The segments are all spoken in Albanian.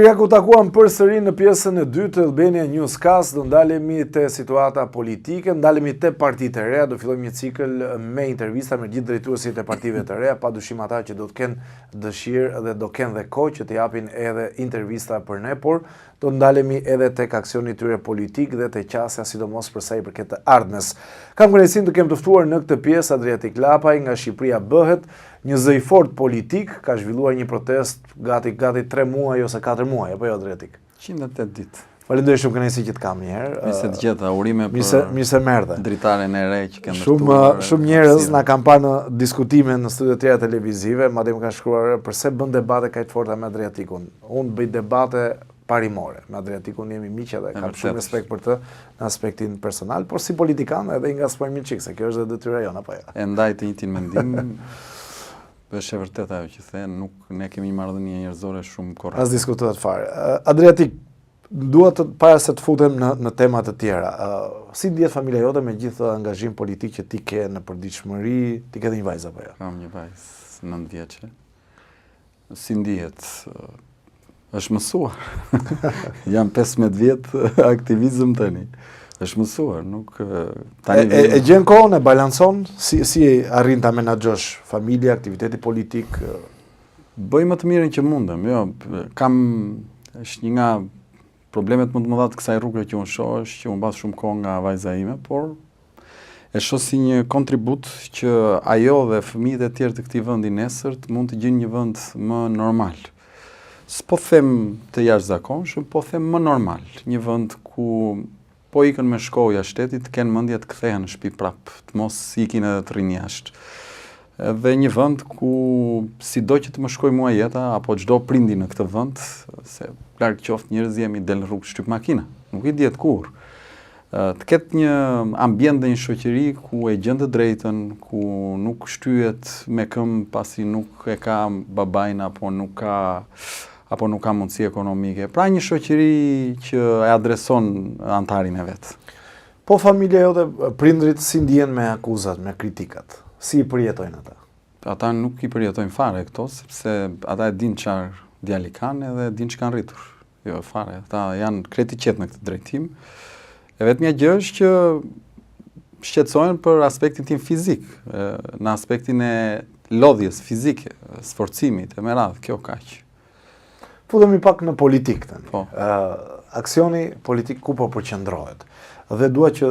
ja ku takuam përsëri në pjesën e dytë të Albania Newscast, do ndalemi te situata politike, ndalemi te partitë e reja, do fillojmë një cikël me intervista me gjithë drejtuesit e partive të reja, padyshim ata që do të kenë dëshirë dhe do kenë dhe kohë që të japin edhe intervista për ne, por do ndalemi edhe tek aksioni i tyre politik dhe te qasja sidomos për sa i përket të ardhmes. Kam kënaqësinë të kem të ftuar në këtë pjesë Adriatik Lapaj nga Shqipëria bëhet, një zë i fortë politik, ka zhvilluar një protest gati 3 muaj ose 4 muaj, apo jo Adriatik? 108 ditë. Falenderoj shumë, kënaqësi që të kam një herë. Mirë se të gjeta, urime për mirë se merdhe. Dritaren e re që kanë ndërtuar. Shumë njerëz na kanë parë në diskutime në studio të tjera televizive, madje më kanë shkruar pse bën debate kaq të forta me Adriatikun. Unë bëj debate parimore. Me Adriatikun jemi miq dhe kam shumë respekt për të në aspektin personal, por si politikan edhe nga spojmë çik, se kjo është edhe detyra jona apo jo. E ndaj të njëjtin mendim. Është e vërtet ajo që the, nuk ne kemi marrëdhënie njerëzore shumë korrekte. As diskutohet fare. Adriatik, dua të para se të futem në tema të tjera. Si ndihet familja jote me gjithë angazhim politik që ti ke në përditshmëri, ti ke dhe një vajzë apo jo? Kam një vajzë 9 vjeçe. Si ndihet? Është mësuar. Jam 15 vjet aktivizëm tani. Është mësuar, nuk tani e gjen kohën, e balancon, si arrin ta menaxhosh familja, aktiviteti politik? Bëj më të mirën që mundem. Jo, është një nga problemet më të mëdha të kësaj rruge që unë shoh, është që unë mbas shumë kohë nga vajza ime, por e shoh si një kontribut që ajo dhe fëmijët e tjerë të këtij vendi nesër mund të gjejnë një vend më normal. S'po them të jashtëzakonshëm, po them më normal, një vend ku po ikën me shkolla shtetit, të kenë mendje të kthehen në shtëpi prap, të mos ikin edhe të rrinë jashtë. Dhe një vend ku sido që të më shkojë mua jeta apo çdo prindi në këtë vend, se larg qoftë njerëz jemi del në rrugë shtyp makina, nuk i diet kurrë. Të ketë një ambient dhe një shoqëri ku e gjen të drejtën, ku nuk shtyhet me këmbë pasi nuk e ka babain apo nuk ka mundësi ekonomike. Pra një shoqëri që e adreson antarin e vet. Po familja jote, prindrit si ndihen me akuzat, me kritikat? Si i përjetojnë ata? Ata nuk i përjetojnë fare këto, sepse ata e dinë çfarë djali kanë edhe dinë ç'kan rritur. Jo fare, ata janë kreti qetë në këtë drejtim. E vetmja gjë është që shqetësohen për aspektin tim fizik, në aspektin e lodhjes fizike, sforcimit e me radhë, kjo kaq. Futemi pak në politik tani. Po. Aksioni politik ku po përqendrohet? Dhe dua që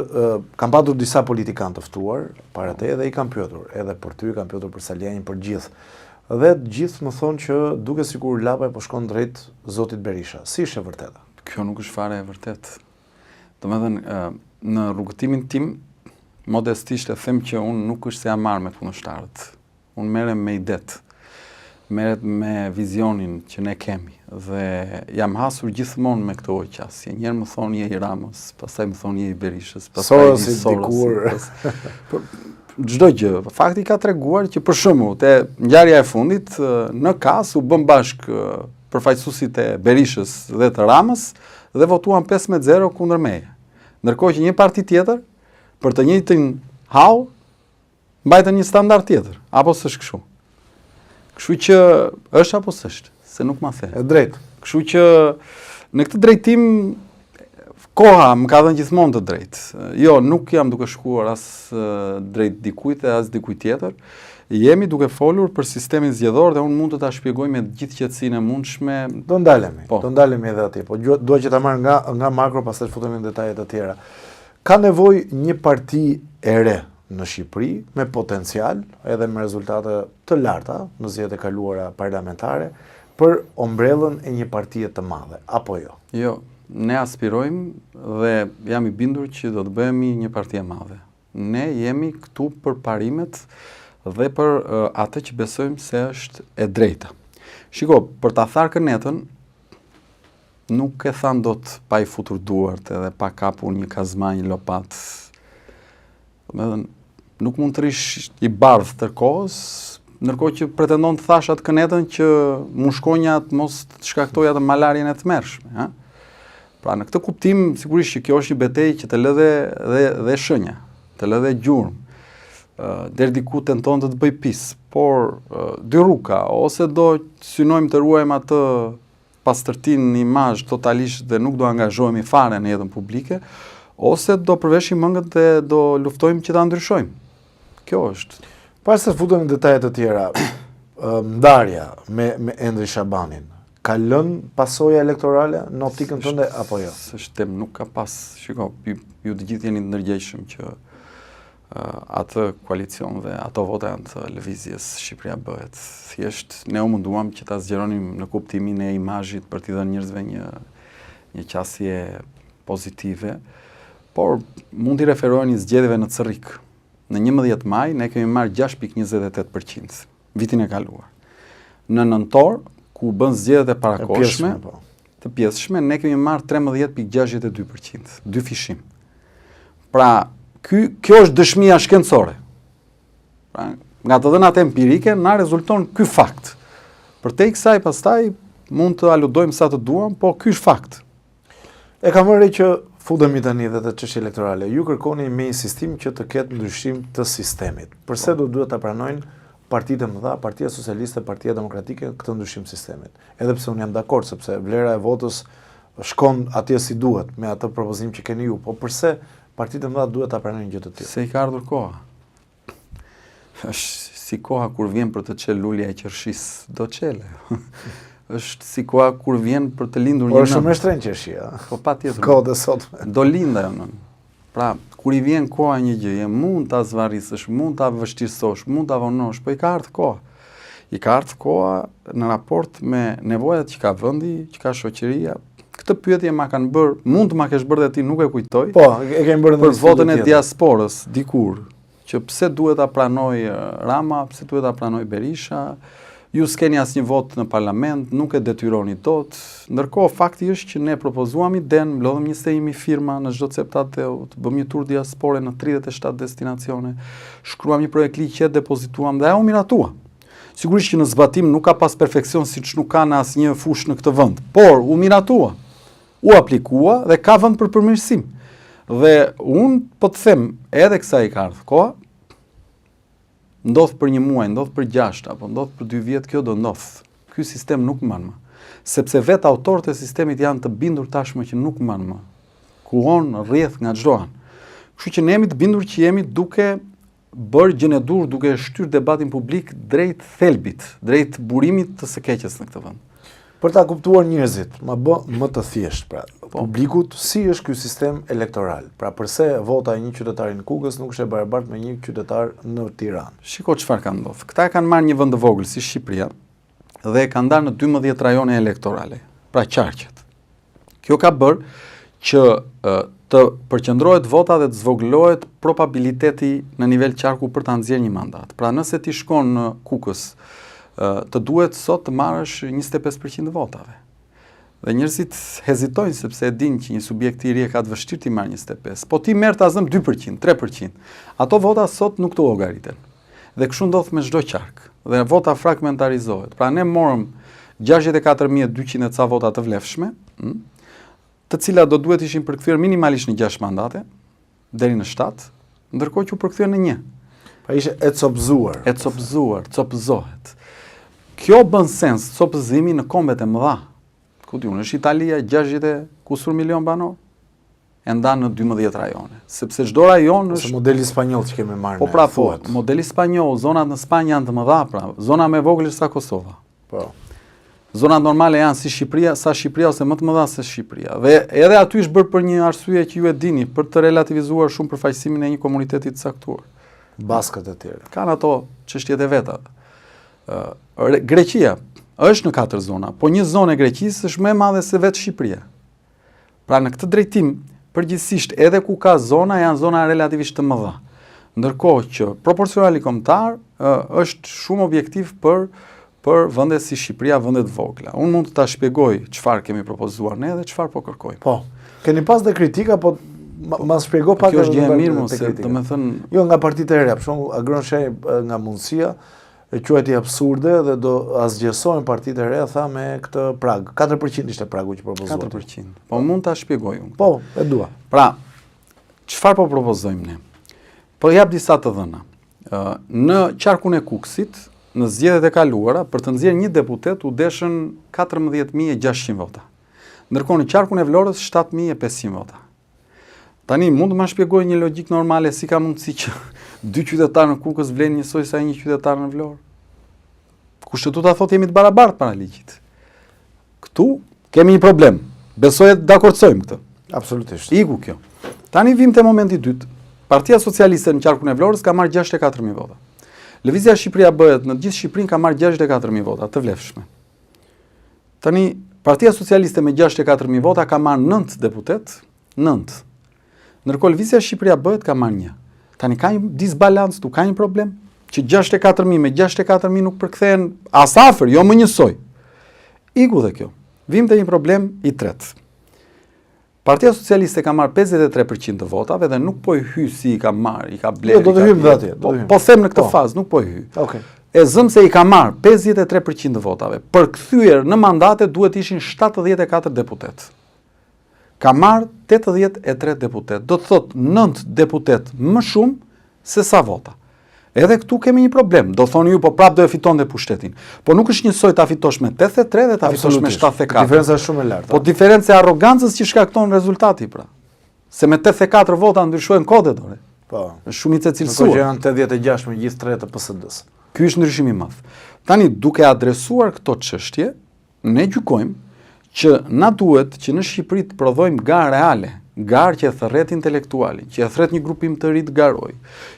kam patur disa politikanë të ftuar para te dhe i kam pyetur, edhe për ty, kam pyetur për Salianin, për gjithë. Dhe gjithë më thonë që duke sikur Lapaj po shkon drejt zotit Berisha. Si është e vërteta? Kjo nuk është fare e vërtetë. Domethënë, në rrugëtimin tim, modestisht e them që unë nuk është se jam marrë me punështarët. Unë merrem me idet, merret me vizionin që ne kemi dhe jam hasur gjithmonë me këtë qasje. Njëherë më thonë je i Ramës, pastaj më thonë je i Berishës, pastaj i Sorosit. Çdo gjë. Fakti ka treguar që për shembull te ngjarja e fundit në KAS u bën bashk përfaqësuesit e Berishës dhe të Ramës dhe votuan 15-0 kundër meje. Ndërkohë që një parti tjetër për të njëjtin hall mbajtën një standard tjetër, apo s'është kështu? Kështu që është apo s'është, se nuk ma the. E drejt. Kështu që në këtë drejtim koha më ka dhënë gjithmonë të drejtë. Jo, nuk jam duke shkuar as drejt dikujt e as dikujt tjetër. Jemi duke folur për sistemin zgjedhor dhe unë mund të ta shpjegoj me gjithë qetësinë e mundshme. Do ndalemi edhe atje, po dua që ta marr nga makro, pastaj futemi në detajet e tjera. Ka nevojë një parti e re në Shqipëri me potencial edhe me rezultate të larta në zgjedhjet e kaluara parlamentare për ombrellën e një partie të madhe, apo jo? Jo, ne aspirojmë dhe jam i bindur që do të bëhemi një parti e madhe. Ne jemi këtu për parimet dhe për atë që besojmë se është e drejta. Shiko, për ta tharë kënetën, nuk e than dot pa i futur duart edhe pa kapur një kazma, një lopat. Nuk mund të rish i bardh tërkohës, ndërkohë që pretendon të thash atë kënetën që mushkonja të mos të shkaktoj atë malarjen e tmerrshme. Pra në këtë kuptim, sigurisht që kjo është një betejë që të lë dhe shënja, të lë dhe gjurmë. Deri diku tenton të bëj pis, por dy rruga, ose do synojmë të ruajmë atë pastërtinë në imazh totalisht dhe nuk do angazhohemi fare në jetën publike, ose do përveshim mëngët dhe do luftojmë që ta ndryshojmë. Kjo është. Pas se futemi në detajet të tjera, ndarja me Endri Shabanin, ka lënë pasoja elektorale në optikën tënde apo jo? S'është tem, nuk ka pas. Shiko, ju të gjithë jeni të ndërgjegjshëm që atë koalicion dhe ato vota janë të lëvizjes Shqipëria bëhet. Thjesht ne u munduam që ta zgjeronim në kuptimin e imazhit për t'i dhënë njerëzve një qasje pozitive, por mund t'i referoheni zgjedhjeve në Cerrik. Në 11 maj ne kemi marrë 6.28% vitin e kaluar. Në nëntor, ku bën zgjedhjet e parakoshme, të pjesshme, ne kemi marrë 13.62%, 2 fishim. Pra, kjo është dëshmia shkencore. Pra, nga të dhënat empirike, na rezulton ky fakt. Përtej kësaj pastaj mund të aludojmë sa të duam, po ky është fakt. E kam vënë që futemi tani dhe të çështje elektorale. Ju kërkoni me insistim që të ketë ndryshim të sistemit. Përse duhet ta pranojnë partitë e mëdha, Partia Socialiste, Partia Demokratike këtë ndryshim sistemit? Edhe pse unë jam dakord sepse vlera e votës shkon atje si duhet me atë propozim që keni ju, po përse partitë e mëdha duhet ta pranojnë gjë të tillë? Se i ka ardhur koha. Është si koha kur vjen për të çelë lulja e qershisë, do çele. Është si koha kur vjen për të lindur një nën. Po është shumë e shtrenjtë qershia. Po patjetër. Kohët e sotme. Do lind ajo nën. Pra, kur i vjen koha një gjëje, mund ta zvarrisësh, mund ta vështirësosh, mund ta vonosh, po i ka ardhur koha. I ka ardhur koha në raport me nevojat që ka vendi, që ka shoqëria. Këtë pyetje ma kanë bërë, mund të ma kesh bërë dhe ti, nuk e kujtoj. Po, e kemi bërë për votën e diasporës dikur, që pse duhet ta pranoj Rama, pse duhet ta pranoj Berisha, ju s'keni asnjë vot në parlament, nuk e detyroni dot. Ndërkohë fakti është që ne propozuam idenë, mblodhëm 21.000 firma në çdo ceptateu, të bëmë një tur diaspore në 37 destinacione, shkruam një projekt ligj që depozituam dhe ajo u miratua. Sigurisht që në zbatim nuk ka pas perfeksion siç nuk ka në asnjë fushë në këtë vend, por u miratua. U aplikua dhe ka vend për përmirësim. Dhe unë po të them, edhe kësaj ka ardhur koha, ndodh për 1 muaj, ndodh për 6, apo ndodh për 2 vjet, kjo do ndodh. Ky sistem nuk mban më. Sepse vetë autorët e sistemit janë të bindur tashmë që nuk mban më. Kuon rrjedh nga çdo anë. Kështu që ne jemi të bindur që jemi duke bërë gjën e dur, duke shtyr debatin publik drejt thelbit, drejt burimit të së keqes në këtë vend. Për ta kuptuar njerëzit, më të thjesht, pra, publikut, si është ky sistem elektoral? Pra, përse vota e një qytetari në Kukës nuk është e barabartë me një qytetar në Tiranë? Shiko çfarë ka ndodhur. Këta e kanë marrë një vend të vogël si Shqipëria dhe e kanë ndarë në 12 rajone elektorale, pra qarqet. Kjo ka bërë që të përqendrohet vota dhe të zvogëlohet probabiliteti në nivel qarku për ta nxjerrë një mandat. Pra, nëse ti shkon në Kukës, të duhet sot të marrësh 25% të votave. Dhe njerëzit hezitojnë sepse e dinë që një subjekt i ri ka të vështirë të marrë 25%, po ti merr ta zëm 2%, 3%. Ato vota sot nuk të llogariten. Dhe kështu ndodh me çdo qark. Dhe vota fragmentarizohet. Pra ne morëm 64.200 e ca vota të vlefshme, të cilat do duhet ishin përkthyer minimalisht në 6 mandate deri në 7, ndërkohë që u përkthyen në 1. Pra ishte e copëzuar. E copëzuar, copëzohet. Kjo bën sens, copëzimi në kombet e mëdha. Ku diun, është Italia 60 kusur milion banor, e ndan në 12 rajone. Sepse çdo rajon është modeli spanjoll që kemi marrë. Po pra, po, modeli spanjoll, zonat në Spanjë janë të mëdha, pra, zona më e vogël është sa Kosova. Po. Zonat normale janë si Shqipëria, sa Shqipëria ose më të mëdha se Shqipëria. Dhe edhe aty është bërë për një arsye që ju e dini, për të relativizuar shumë përfaqësimin e një komuniteti të caktuar. Baskët e tjerë. Kanë ato çështjet e veta. Greqia është në 4 zona, po një zonë e Greqisë është më e madhe se vetë Shqipëria. Pra në këtë drejtim, përgjithsisht edhe ku ka zona, janë zona relativisht të mëdha. Ndërkohë që proporcionali kombëtar është shumë objektiv për vende si Shqipëria, vende të vogla. Unë mund të ta shpjegoj çfarë kemi propozuar ne dhe çfarë po kërkojmë. Po. Keni pas dhe kritika, po ma shpjego pak. Kjo është gjë e mirë, mos e domethënë. Jo, nga partitë e reja, për shembull, Agron Shej nga mundësia e quajti absurde dhe do asgjësojnë partitë e reja, tha me këtë prag. 4% ishte pragu që propozuat. 4%. Po mund ta shpjegoj unë. Po, e dua. Pra, çfarë po propozojmë ne? Po jap disa të dhëna. Në qarkun e Kukësit në zgjedhjet e kaluara për të nxjerrë një deputet u deshën 14.600 vota. Ndërkohë në qarkun e Vlorës 7.500 vota. Tani mund të më shpjegoj një logjik normale si ka mundësi që 2 qytetarë në Kukës vlen njësoj sa 1 qytetar në Vlorë? Kushtetuta thotë jemi të barabartë para ligjit. Këtu kemi një problem. Besoj të dakordësojmë këtë. Absolutisht. Iku kjo. Tani vim te momenti i dytë. Partia Socialiste në qarkun e Vlorës ka marrë 64.000 vota. Lëvizja Shqipëria Bëhet në gjithë Shqipërinë ka marrë 64.000 vota, të vlefshme. Tani Partia Socialiste me 64.000 vota ka marrë 9 deputet, 9. Ndërkohë Lëvizja Shqipëria Bëhet ka marrë 1. Tani ka një disbalancë, tu ka një problem që 64.000 me 64.000 nuk përkthehen as afër, jo më njësoj. Iku dhe kjo. Vim te një problem i tretë. Partia Socialiste ka marrë 53% të votave dhe nuk po i hy si i ka marrë, i ka blerë. Jo, do të hym atje. Po them në këtë fazë, nuk po i hy. Okej. E zëm se i ka marrë 53% të votave. Për kthyer në mandate duhet ishin 74 deputet. Ka marrë 83 deputet. Do të thotë 9 deputet më shumë se sa vota. Edhe këtu kemi një problem. Do thoni ju, po prap do e fiton dhe pushtetin. Po nuk është njësoj ta fitosh me 83 dhe ta fitosh me 74. Diferenca është shumë e lartë. Po diferenca e arrogancës që shkakton rezultati pra. Se me 84 vota ndryshojnë kodet, ore. Po. Është shumicë e Që cilësuar. janë 86 me gjithë 3 të PSD-s. Ky është ndryshimi i madh. Tani duke adresuar këto çështje, ne gjykojmë që na duhet që në Shqipëri të prodhojmë garë reale, garë që e thërret intelektualin, që e thërret një grupim të ri të garoj,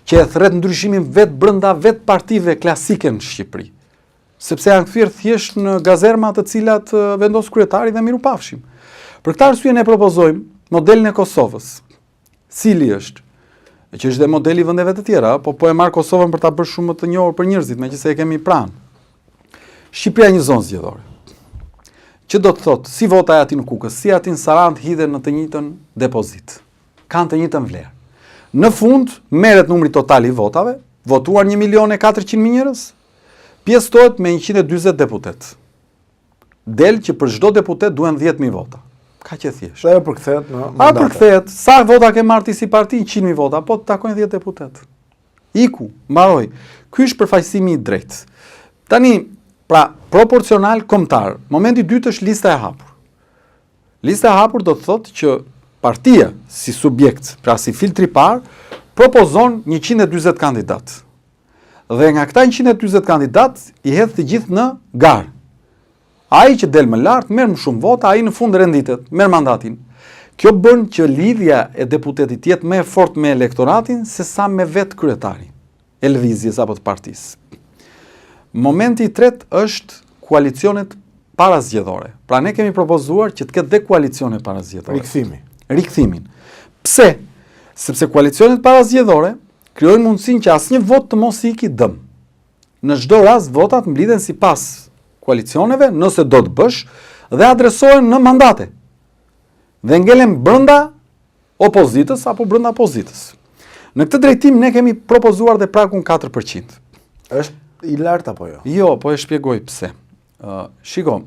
që e thërret ndryshimin vetë brenda vetë partive klasike në Shqipëri. Sepse janë kthyer thjesht në gazerma të cilat vendos kryetari dhe miru pafshim. Për këtë arsye ne propozojmë modelin e Kosovës. Cili është? Që është dhe modeli i vendeve të tjera, po e marr Kosovën për ta bërë shumë më të njohur për njerëzit, meqense e kemi pranë. Shqipëria një zonë zgjedhore. Që do të thotë, si vota e ati në Kukës, si ati në Sarandë hidhen në të njëjtën depozit. Kanë të njëjtën vlerë. Në fund, merret numri total i votave, votuar 1.400.000 njerëz, pjesëtohet me 140 deputet. Del që për çdo deputet duhen 10.000 vota. Ka që thjesht. Ajo përkthehet në mandate. A përkthehet, sa vota ke marrë ti si parti? 100.000 vota, po të takojnë 10 deputet. Iku, mbaroj. Ky është përfaqësimi i drejtë. Tani, pra, proporcional kombëtar. Momenti i dytë është lista e hapur. Lista e hapur do të thotë që partia si subjekt, pra si filtri i parë, propozon 140 kandidat. Dhe nga këta 140 kandidat i hedh të gjithë në garë. Ai që del më lart merr më shumë vota, ai në fund renditet, merr mandatin. Kjo bën që lidhja e deputetit të jetë më e fortë me elektoratin se sa me vetë kryetarin e lëvizjes apo të partisë. Momenti i tretë është koalicionet parazgjedhore. Pra ne kemi propozuar që të ketë dhe koalicione parazgjedhore. Rikthimin. Pse? Sepse koalicionet parazgjedhore krijojnë mundësinë që asnjë vot të mos iki dëm. Në çdo rast votat mblidhen sipas koalicioneve, nëse do të bësh, dhe adresohen në mandate. Dhe ngelen brenda opozitës apo brenda pozitës. Në këtë drejtim ne kemi propozuar dhe pragun 4%. Është i lartë apo jo? Jo, po e shpjegoj pse. Shiko,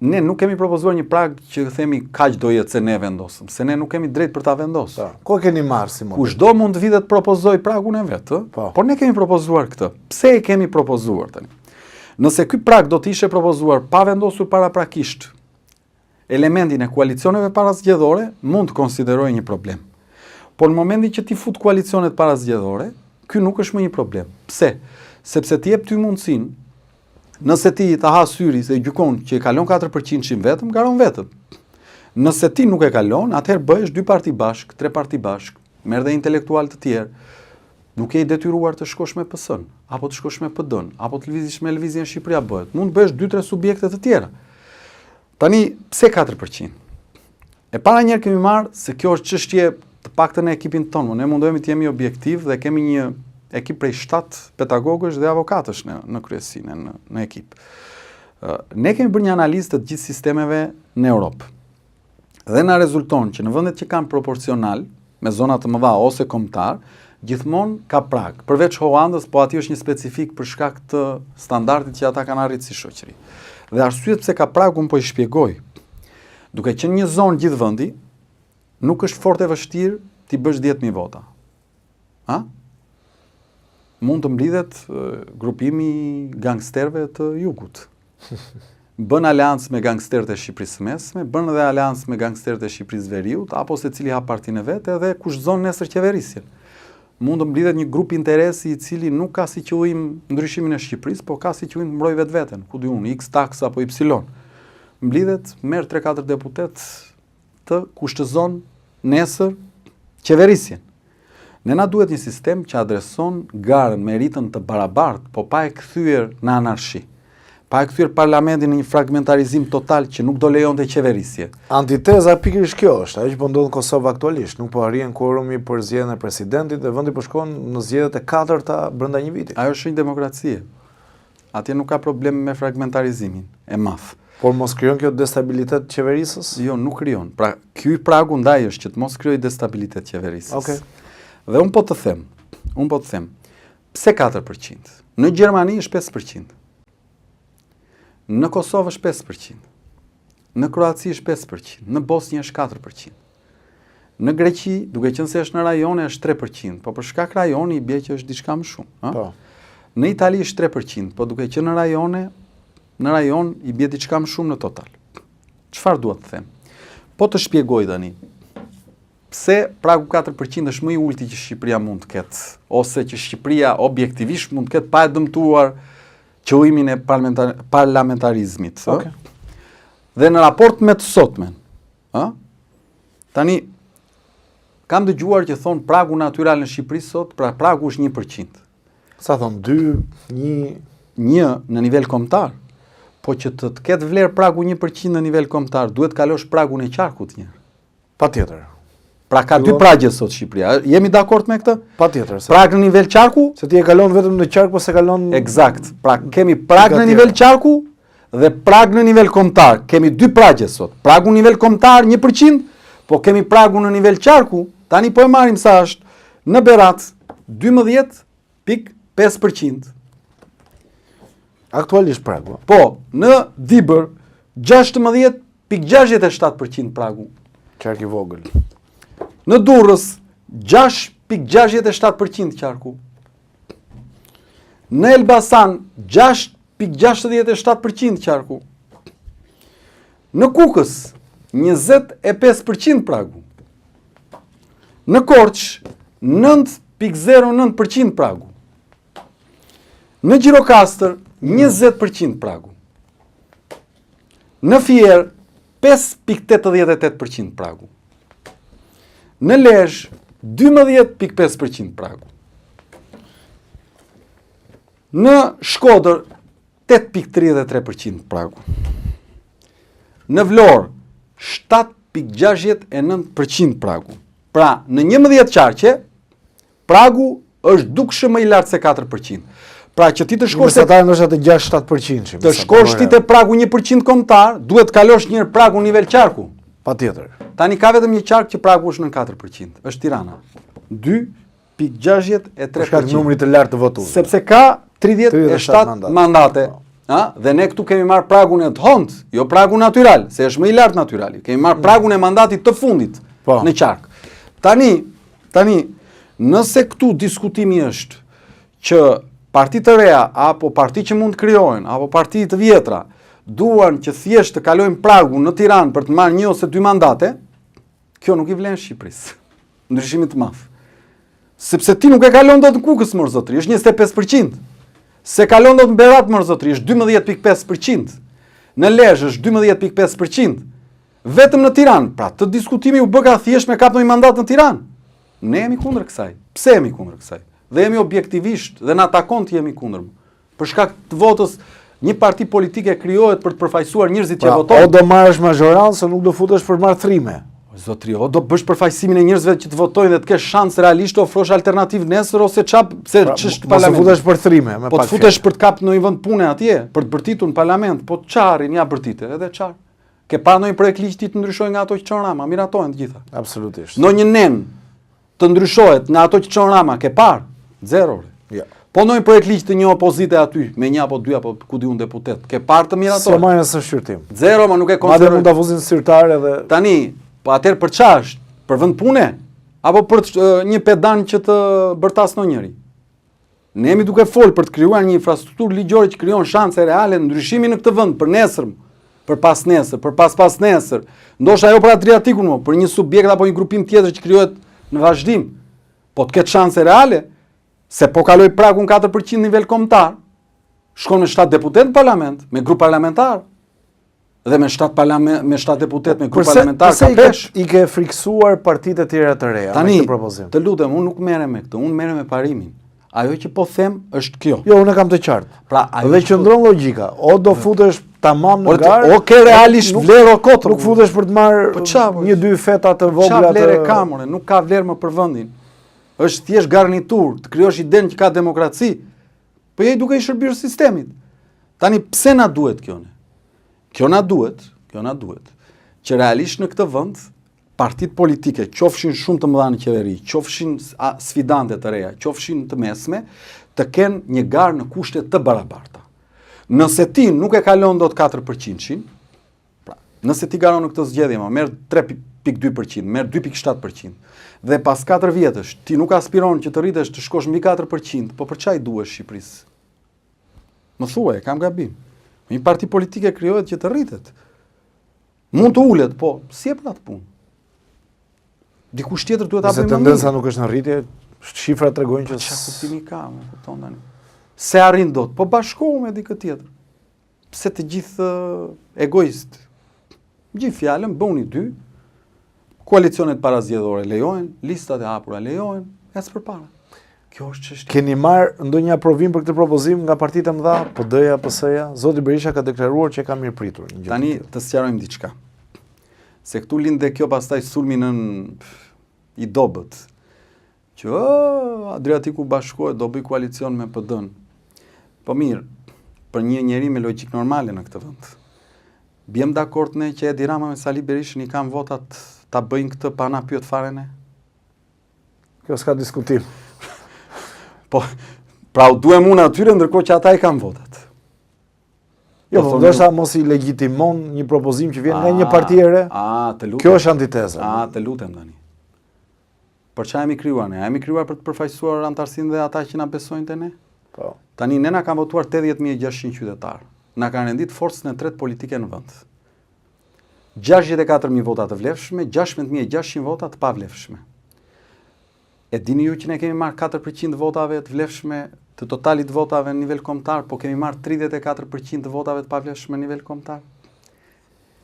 ne nuk kemi propozuar një prag që themi kaq do jetë se ne vendosëm, se ne nuk kemi drejt për ta vendosur. Ko keni marrë si model? Kushdo mund të vijë të propozoj pragun e vet, por ne kemi propozuar këtë. Pse e kemi propozuar tani? Nëse ky prag do të ishte propozuar pa vendosur paraprakisht elementin e koalicioneve parazgjedhore, mund të konsiderojë një problem. Por në momentin që ti fut koalicionet parazgjedhore, ky nuk është më një problem. Pse? Sepse ti jep ty mundësinë, nëse ti ta ha syri se gjykon që e kalon 4% vetëm, garon vetëm. Nëse ti nuk e kalon, atëherë bëhesh 2 parti bashk, 3 parti bashk, merr dhe intelektual të tjerë, duke i detyruar të shkosh me PS-n, apo të shkosh me PD-n, apo të lëvizësh me Lëvizjen Shqipëria Bëhet. Mund të bëhesh 2-3 subjekte të tjera. Tani, pse 4%? E para njerë kemi marrë se kjo është çështje të paktën e ekipin tonë. Ne mundohemi të jemi objektiv dhe kemi një ekip prej 7 pedagogësh dhe avokatësh në kryesinë, në ekip. Ne kemi bërë një analizë të gjithë sistemeve në Europë. Dhe na rezulton që në vendet që kanë proporcional, me zona të mëdha ose kombëtar, gjithmonë ka prag. Përveç Holandës, po aty është një specifik për shkak të standardit që ata kanë arritur si shoqëri. Dhe arsyet pse ka prag unë po i shpjegoj. Duke qenë një zonë gjithë vendi, nuk është fort e vështirë ti bësh 10.000 vota. mund të mblidhet grupimi i gangsterëve të jugut. Bën aleancë me gangsterët e Shqipërisë së Mesme, bën edhe aleancë me gangsterët e Shqipërisë së Veriut, apo secili hap partinë e vet edhe kushtozon nesër qeverisjen. Mund të mblidhet një grup interesi i cili nuk ka si qëllim ndryshimin e Shqipërisë, po ka si qëllim të mbrojë vetveten, ku di unë, X taks apo Y. Mblidhet, merr 3-4 deputet të kushtozon nesër qeverisjen. Ne na duhet një sistem që adreson garën me ritëm të barabartë, po pa e kthyer në anarshi. Pa e kthyer parlamentin në një fragmentarizim total që nuk do lejonte qeverisje. Antiteza pikërisht kjo është, ajo që po ndodh në Kosovë aktualisht, nuk po arrin quorumi për zgjedhjen e presidentit dhe vendi po shkon në zgjedhjet e 4-ta brenda një viti. Ajo është një demokracie. Atje nuk ka problem me fragmentarizimin e madh. Por mos krijon kjo destabilitet qeverisës? Jo, nuk krijon. Pra, ky pragu ndaj është që të mos krijojë destabilitet qeverisës. Okej. Dhe unë po të them, pse 4%? Në Gjermani është 5%. Në Kosovë është 5%. Në Kroaci është 5%. Në Bosnjë është 4%. Në Greqi, duke qenë se është në rajone, është 3%. Po për shkak rajoni i bie që është diçka më shumë. Po. Në Itali është 3%, po duke qenë në rajon i bie diçka më shumë në total. Çfarë dua të them? Po të shpjegoj tani. Pse pragu 4% është më i ulti që Shqipëria mund të ketë, ose që Shqipëria objektivisht mund të ketë pa e dëmtuar qëllimin e parlamentarizmit. Okay. Dhe në raport me të sotmen, tani, kam dëgjuar që thonë pragu natyral në Shqipëri sot, pra pragu është 1%. Sa thonë, 2, 1... 1 në nivel kombëtar, po që të ketë vlerë pragu 1% në nivel kombëtar, duhet kalosh pragun e qarkut një. Patjetër. Pra ka 2 pragje sot Shqipëria. Jemi dakord me këtë? Patjetër. Prag në nivel qarku? Se ti e kalon vetëm në qark, po se kalon... Eksakt. Pra kemi prag në nivel qarku dhe prag në nivel kombëtar. Kemi 2 pragje sot. Pragu në nivel kombëtar 1%, po kemi pragu në nivel qarku, tani po e marrim sa është, në Berat 12.5%. Aktualisht pragu. Po, në Dibër 16.67% pragu. Qark i vogël. Në Durrës 6.67% qarku. Në Elbasan 6.67% qarku. Në Kukës 25% pragu. Në Korçë 9.09% pragu. Në Gjirokastër 20% pragu. Në Fier 5.88% pragu. Në Lezhë 12.5% pragu. Në Shkodër 8.33% pragu. Në Vlorë 7.69% pragu. Pra, në 11 qarqe, pragu është dukshëm më i lartë se 4%. Pra që ti të shkosh të 6-7%. Të shkosh ti te pragu 1% kombëtar, duhet kalosh një pragu nivel qarku. Patjetër. Tani ka vetëm një qark që pragu është në 4%, është Tirana. 2.63%. Për shkak të numrit të lartë të votuesve. Sepse ka 37 mandate. Dhe ne këtu kemi marrë pragun e të hond, jo pragun natyral, se është më i lartë natyrali. Kemi marrë pragun e mandatit të fundit në qark. Tani, nëse këtu diskutimi është që parti të reja, apo parti që mund të krijohen, apo parti të vjetra, duan që thjesht të kalojnë pragu në Tiranë për të marrë 1 ose 2 mandate, kjo nuk i vlen Shqipërisë. Ndryshimit të madh. Sepse ti nuk e kalon dot në Kukës më zotri, është 25%. Se kalon dot në Berat më zotri, është 12.5%. Në Lezhë është 12.5%. Vetëm në Tiranë, pra të diskutimi u bë ka thjesht me kap ndonjë mandat në Tiranë. Ne jemi kundër kësaj. Pse jemi kundër kësaj? Dhe jemi objektivisht dhe na takon të jemi kundër. Për shkak të votës, një parti politike krijohet për të përfaqësuar njerëzit që votojnë. O do marrësh mazhorancë, nuk do futesh për marrëthrime. Zotri, o do bësh përfaqësimin e njerëzve që të votojnë dhe të kesh shans realisht të ofrosh alternativë nesër ose ç'është parlament. Mos futesh për thrime, me pak. Po të futesh për të kapë në një vend pune atje, për të bërtitur në parlament, po çarrin ja bërtite, edhe çar. Ke pa ndonjë projekt ligj ti të ndryshojë nga ato që çon Rama, miratohen të gjitha. Absolutisht. Në një nen të ndryshohet nga ato që çon Rama, ke parë? Zero. Ja. Po ndonjë projekt ligj të një opozite aty, me 1 apo 2 apo ku diun deputet, ke parë të miratohet? Se marrën së shqyrtim. Zero, ma nuk e konsideroj. Madje mund ta fuzin zyrtar edhe. Tani, po atëherë për ç'është? Për vend pune? Apo për një pedan që të bërtas në njëri? Ne jemi duke folë për të krijuar një infrastrukturë ligjore që krijon shanse reale ndryshimin në këtë vend për nesër, për pas nesër, për pas nesër. Ndoshta ajo për Adriatikun, për një subjekt apo një grupim tjetër që krijohet në vazhdim. Po të ketë shanse reale, se po kaloj pragun 4% nivel kombëtar, shkon me 7 deputet në parlament, me grup parlamentar, dhe me 7 deputet me grup parlamentar ka pesh. I ke friksuar partitë e tjera të reja me këtë propozim? Të lutem, unë nuk merrem me këtë, unë merrem me parimin. Ajo që po them është kjo. Jo, unë kam të qartë. Pra, dhe qëndron logjika. O do futesh tamam në garë, o ke realisht vlerë o kotër. Nuk futesh për të marrë një dy feta të vogla të... vlerë ka, more, nuk ka vlerë më për vendin. Është thjesht garnitur, të krijosh idenë që ka demokraci, po je duke i shërbyer sistemit. Tani pse na duhet kjo ne? Kjo na duhet që realisht në këtë vend partitë politike, qofshin shumë të mëdha në qeveri, qofshin sfidante të reja, qofshin të mesme, të kenë një garë në kushte të barabarta. Nëse ti nuk e kalon dot 4%, pra, nëse ti garon në këtë zgjedhje, merr 3.2%, merr 2.7%, dhe pas 4 vjetësh ti nuk aspiron që të rritesh të shkosh mbi 4%, po për çaj duhesh Shqipërisë? Më thuaj, kam gabim. Një parti politike krijohet që të rritet. Mund të ulet, po si e për atë punë? Dikush tjetër duhet ta bëjë. Se tendenca nuk është në rritje, shifrat tregojnë që çfarë kuptimi ka, më kupton tani. Se arrin dot, po bashkohu me dikë tjetër. Pse të gjithë egoist? Gjithë fjalën bëuni dy. Koalicionet parazgjedhore lejohen, listat e hapura lejohen, ec përpara. Kjo është çështje. Keni marrë ndonjë aprovim për këtë propozim nga partitë e mëdha, PD-ja, PS-ja? Zoti Berisha ka deklaruar që ka mirëpritur një gjë. Tani të sqarojmë diçka. Se këtu lindë kjo pastaj sulmi nën i dobët. Që Adriatiku bashkohet, do bëj koalicion me PD-n. Po mirë, për një njeri me logjik normale në këtë vend. Bjem dakord ne që Edi Rama me Sali Berishën i kanë votat ta bëjnë këtë pa na pyet fare ne? Kjo s'ka diskutim. Po, pra u duhem unë atyre ndërkohë që ata i kanë votat. Jo, po ndoshta mos i legitimon një propozim që vjen nga një parti e re. Të lutem. Kjo është antiteza. Të lutem tani. Për çfarë jemi krijuar ne? Jemi krijuar për të përfaqësuar antarësinë dhe ata që na besojnë te ne? Po. Tani ne na kanë votuar 80.600 qytetarë. Na kanë rendit forcën e tretë politike në vend. 64.000 vota të vlefshme, 16.600 vota të pavlefshme. E dini ju që ne kemi marrë 4% votave të vlefshme të totalit votave në nivel kombëtar, po kemi marrë 34% të votave të pavlefshme në nivel kombëtar.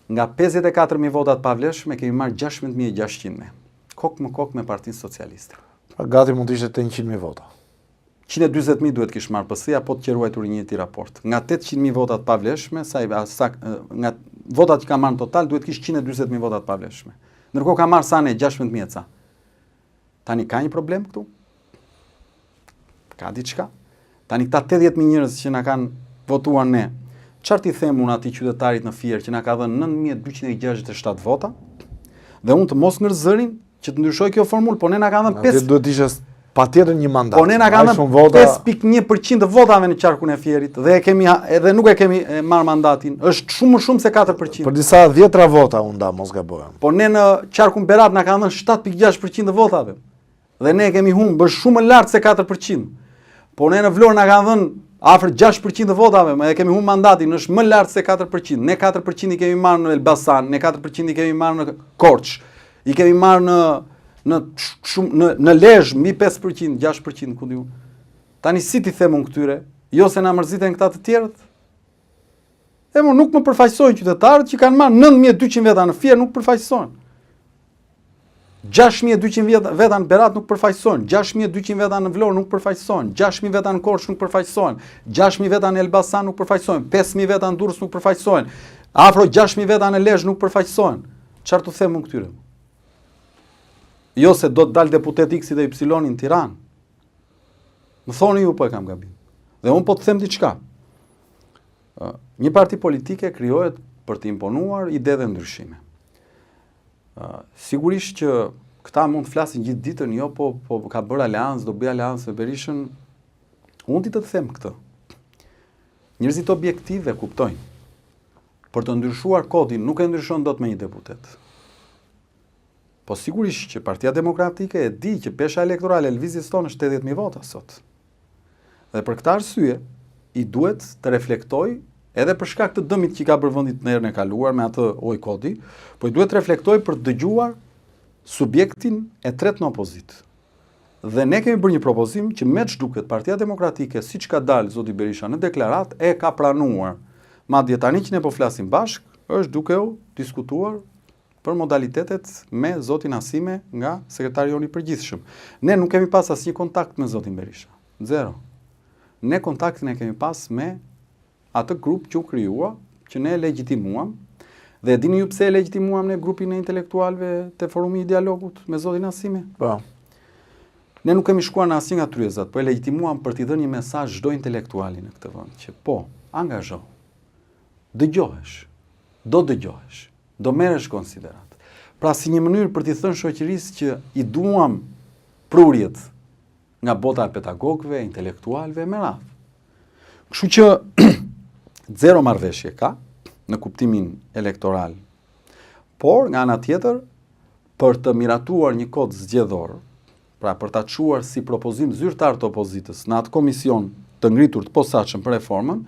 Nga 54.000 vota të pavlefshme kemi marrë 16.600 ne. Kok më kok me Partinë Socialiste. Gati mund të ishte 800.000 vota. 140.000 duhet kish marrë PS-ja, po të qeruajtur një ti raport. Nga 800.000 vota të pavlefshme, nga votat që ka marrë në total, duhet kish 140.000 vota të pavlefshme. Ndërkohë ka marrë sa ne 16.000 ca. Tani ka një problem këtu? Ka diçka? Tani këta 80.000 njerëz që na kanë votuar ne, çfarë ti them unë atij qytetarit në Fier që na ka dhënë 9.267 vota? Dhe unë të mos ngër zërin që të ndryshoj kjo formulë, po ne na kanë dhënë 5. Duhet ishte patjetër një mandat. Po ne na kanë dhënë 5.1% të votave në qarkun e Fierit dhe edhe nuk e kemi marr mandatin. Është shumë më shumë se 4%. Për disa 10 vota unë da mos gabohem. Po ne në qarkun Berat na kanë dhënë 7.6% të votave. Dhe ne kemi humbur shumë më lart se 4%. Po ne në Vlorë na kanë dhënë afër 6% të votave, më e kemi humbur mandatin, është më lart se 4%. Ne 4% i kemi marrë në Elbasan, ne 4% i kemi marrë në Korçë, i kemi marrë në Lezhë mbi 5%, 6%, ku diun. Tani si ti them unë këtyre, jo se na mërziten këta të tjerët? Nuk më përfaqësojnë qytetarët që kanë marrë 9.200 veta në Fier, nuk përfaqësojnë. 6.200 veta në Berat nuk përfaqësojnë, 6.200 veta në Vlorë nuk përfaqësojnë, 6.000 veta në Korçë nuk përfaqësojnë, 6.000 veta në Elbasan nuk përfaqësojnë, 5.000 veta në Durrës nuk përfaqësojnë, afro 6.000 veta në Lezhë nuk përfaqësojnë. Çfarë tu them unë këtyre? Jo se do të dalë deputet X dhe Y në Tiranë. Më thoni ju po e kam gabim. Dhe unë po të them diçka. Një parti politike krijohet për të imponuar ide dhe ndryshime. Sigurisht që këta mund të flasin gjithë ditën, jo, po ka bërë aleancë, do bëj aleancë me Berishën. Unë ti të them këtë. Njerëzit objektive kuptojnë. Për të ndryshuar kodin nuk e ndryshon dot me një deputet. Po sigurisht që Partia Demokratike e di që pesha elektorale e lëvizjes tonë është 80.000 vota sot. Dhe për këtë arsye, i duhet të reflektoj edhe për shkak të dëmit që i ka bërë vendit në erën e kaluar me atë ojkoti, po i duhet të reflektoj për të dëgjuar subjektin e tretë në opozitë. Dhe ne kemi bërë një propozim që me ç'duket Partia Demokratike, siç ka dalë zoti Berisha në deklarat, e ka pranuar. Madje tani që ne po flasim bashk, është duke u diskutuar për modalitetet me zotin Asime nga sekretari jon i përgjithshëm. Ne nuk kemi pas asnjë kontakt me zotin Berisha. Zero. Ne kontaktin e kemi pas me atë grup që u krijua, që ne legjitimuam, dhe dini ju pse e legjitimuam ne grupin e intelektualëve te forumi i dialogut me zotin Asime? Po. Ne nuk kemi shkuar në asnjë nga tryezat, po e legjitimuam për t'i dhënë një mesazh çdo intelektuali në këtë vend, që po, angazho. Dëgjohesh. Do merresh konsiderat. Pra si një mënyrë për t'i thënë shoqërisë që i duam prurjet nga bota e pedagogëve, intelektualëve me radhë. Kështu që zero marrëveshje ka në kuptimin elektoral. Por nga ana tjetër, për të miratuar një kod zgjedhor, pra për ta çuar si propozim zyrtar të opozitës në atë komision të ngritur të posaçëm për reformën,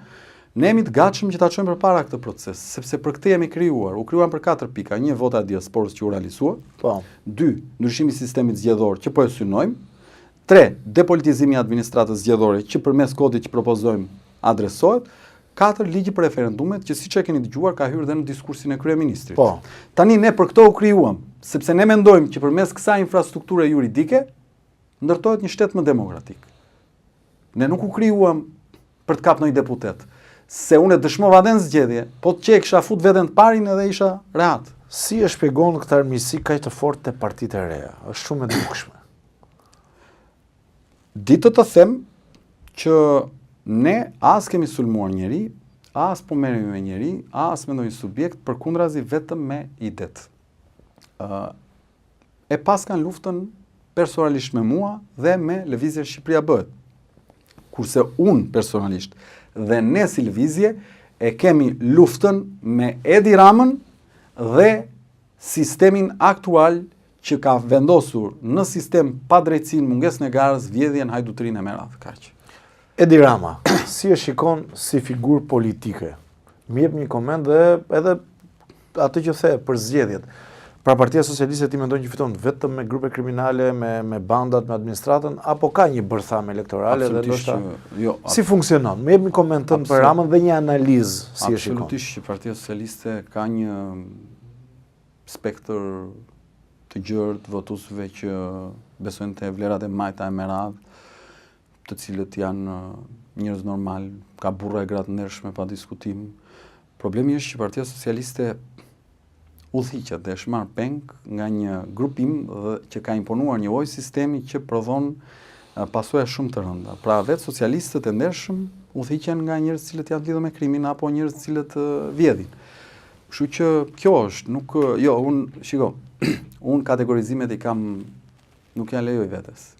ne jemi të gatshëm që ta çojmë përpara këtë proces, sepse për këtë jemi krijuar. U krijuam për 4 pika: 1 vota e diasporës që u realizua, 2 ndryshimi i sistemit zgjedhor që po e synojmë, 3 depolitizimi i administratës zgjedhore që përmes kodit që propozojmë adresohet, 4 ligji për referendumet që siç e keni dëgjuar ka hyrë dhe në diskursin e kryeministrit. Po. Tani ne për këto u krijuam, sepse ne mendojmë që përmes kësaj infrastrukture juridike ndërtohet një shtet më demokratik. Ne nuk u krijuam për të kapur ndonjë deputet, se unë dëshmova dhe në zgjedhje, po të kisha fut veten të parin edhe isha rehat. Si e shpjegon këtë armiqësi kaq të fortë te partitë e reja? Është shumë e dukshme. Ditë të them që ne as kemi sulmuar njeri, as po merremi me njeri, as me ndonjë subjekt, përkundrazi vetëm me idet. E pas kanë luftën personalisht me mua dhe me Lëvizje Shqipëria Bëhet. Kurse unë personalisht dhe ne si lëvizje e kemi luftën me Edi Ramën dhe sistemin aktual që ka vendosur në sistem pa drejtësinë, mungesën e garës, vjedhjen, hajdutërinë e me radhë kaq. Edi Rama, si e shikon si figurë politike? Më jep një koment dhe edhe atë që the për zgjedhjet. Pra Partia Socialiste ti mendon që fiton vetëm me grupe kriminale, me bandat, me administratën, apo ka një bërthame elektorale dhe ndoshta si funksionon? Më jep një koment për Ramën dhe një analizë si e shikon. Absolutisht që Partia Socialiste ka një spektër të gjerë të votuesve që besojnë te vlerat e majta e me radhë, të cilët janë njerëz normal, ka burra e gratë ndershme pa diskutim. Problemi është që Partia Socialiste udhëhiqet dhe është marrë peng nga një grupim që ka imponuar një lloj sistemi që prodhon pasojë shumë të rënda. Pra vetë socialistët e ndershëm udhëhiqen nga njerëz të cilët janë lidhur me krimin apo njerëz të cilët vjedhin. Kështu që kjo është, unë kategorizimet i kam, nuk ja lejoj vetes.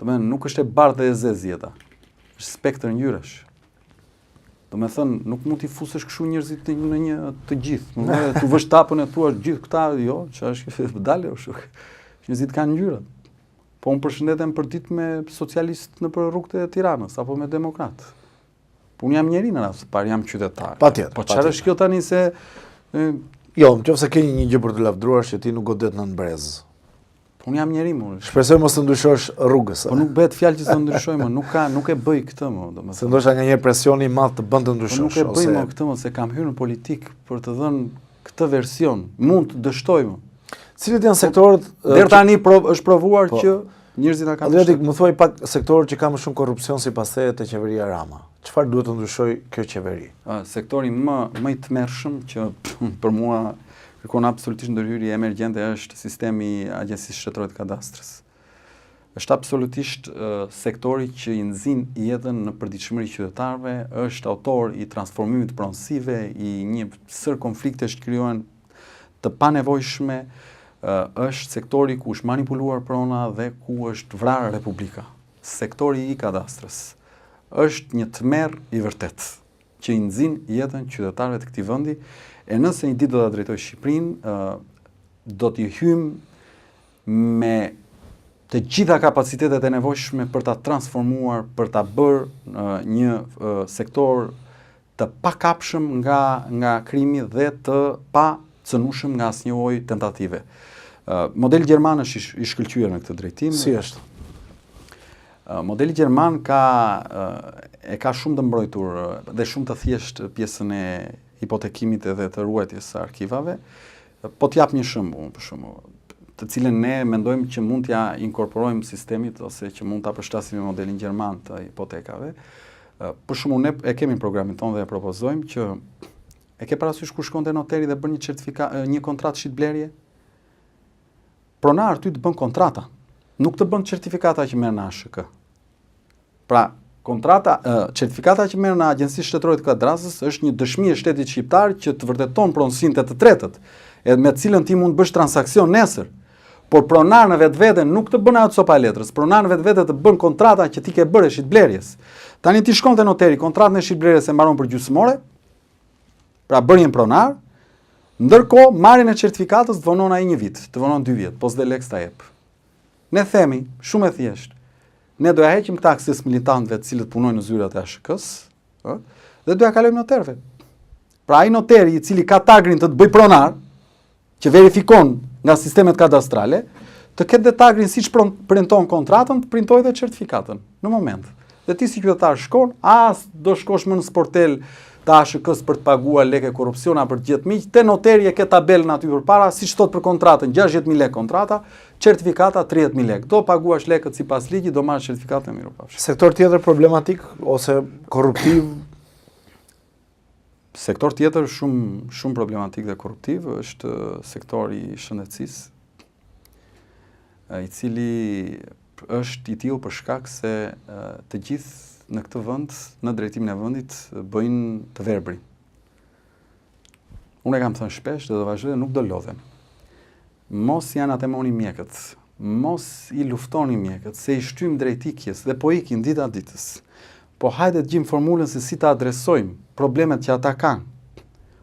Domethënë nuk është e bardhë dhe e zezë jeta. Është spektër ngjyrash. Do me thënë, nuk mund t'i fusësh këshu njerëzit në një të gjithë. Tu vësh tapën e thua gjithë këta, jo, që është dalë o shuk. Njerëzit kanë ngjyrat. Po unë përshëndetem për ditë me socialist në për rrugët e Tiranës, apo me demokrat. Po unë jam njeri në rast, parë jam qytetar. Patjetër. Po çfarë është kjo tani se Jo, nëse ke një gjë për të lavdruar që ti nuk godet në brez. Po unë jam njeri më. Shpresoj mos të ndryshosh rrugës. Po nuk bëhet fjalë që të ndryshoj më, nuk e bëj këtë më, domethënë. Se ndoshta nga një presioni i madh të bën të ndryshosh. Po nuk e bëj më këtë më, se kam hyrë në politik për të dhënë këtë version. Mund të dështoj më. Cilët janë sektorët deri tani është provuar që njerëzit na kanë. Adriatik, më thuaj pak sektorët që ka më shumë korrupsion sipas teje te qeveria Rama. Çfarë duhet të ndryshoj kjo qeveri? Sektori më i tmerrshëm që për mua kërkon absolutisht ndërhyrje emergjente është sistemi i Agjencisë Shtetërore të Kadastrës. Është absolutisht sektori që i nxin jetën në përditshmëri qytetarëve, është autor i transformimit pronësive, i një sër konfliktesh që krijohen të panevojshme, është sektori ku është manipuluar prona dhe ku është vrarë Republika. Sektori i Kadastrës është një tmerr i vërtet që i nxin jetën qytetarëve të këtij vendi. E nëse një ditë do ta drejtoj Shqipërinë, do t'i hym me të gjitha kapacitetet e nevojshme për ta transformuar, për ta bërë një sektor të pakapshëm nga krimi dhe të pa cënushëm nga asnjë lloj tentative. Modeli gjerman është i shkëlqyer në këtë drejtim. Si është? Modeli gjerman e ka shumë të mbrojtur dhe shumë të thjesht pjesën e hipotekimit edhe të ruajtjes së arkivave. Po t'jap një shembull, për shembull, të cilën ne mendojmë që mund t'ja inkorporojmë sistemit ose që mund ta përshtasim me modelin gjerman të hipotekave. Për shembull, ne e kemi në programin tonë dhe e propozojmë që e ke parasysh kur shkonte noteri dhe bën një kontratë shitblerje? Pronar ty të bën kontrata, nuk të bën certifikata që merr në ASHK. Pra, certifikata që merr në Agjencinë Shtetërore të Kadastrit është një dëshmi e shtetit shqiptar që të vërteton pronësinë të tretët, me të cilën ti mund të bësh transaksion nesër. Por pronar në vetvete nuk të bën ajo copa e letrës, pronar në vetvete të bën kontrata që ti ke bërë shitblerjes. Tani ti shkon te noteri, kontratën e shitblerjes e mbaron për gjysmore, pra bërjen pronar, ndërkohë marrjen e certifikatës të vonon ai 1 vit, të vonon 2 vjet, pos dhe leks ta jep. Ne themi, shumë e thjesht, ne do ja heqim këta akses militantëve të cilët punojnë në zyrat e ASHK-s, dhe do ja kalojmë noterëve. Pra ai noteri i cili ka tagrin të bëj pronar, që verifikon nga sistemet kadastrale, të ketë dhe tagrin siç printon kontratën, të printojë dhe certifikatën në moment. Dhe ti si qytetar shkon, as do shkosh më në sportel të ASHK-s për të paguar lekë korrupsiona për të gjetë miq, te noteri e ke tabelën aty përpara, siç thot për kontratën, 60.000 lekë kontrata, certifikata 30.000 lekë. Do paguash lekët sipas ligjit, do marrësh certifikatën mirë pafsh. Sektor tjetër problematik ose korruptiv? Sektor tjetër shumë problematik dhe korruptiv është sektori i shëndetësisë, i cili është i tillë për shkak se të gjithë në këtë vend, në drejtimin e vendit, bëjnë të verbrin. Unë e kam thënë shpesh dhe do vazhdoj, nuk do lodhen. Mos janë atemoni mjekët, mos i luftoni mjekët, se i shtym drejt ikjes dhe po ikin dita ditës. Po hajde të gjim formulën se si ta adresojmë problemet që ata kanë.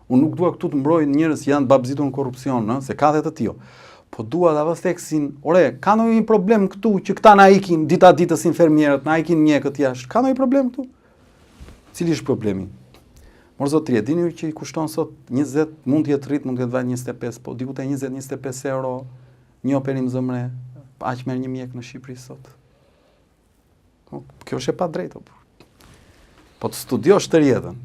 Unë nuk dua këtu të mbroj njerëz që janë të babzitur në korrupsion, se ka dhe të tillë. Po dua ta vë theksin, ore, ka ndonjë problem këtu që këta na ikin dita ditës infermierët, na ikin mjekët jashtë. Ka ndonjë problem këtu? Cili është problemi? Mor zotëri, dini ju që i kushton sot 20, mund të jetë rrit, mund të jetë vaj 25, po diku te 20-25 euro një operim zemre, aq merr një mjek në Shqipëri sot. Kjo është e padrejtë. Po të studiosh të rjetën,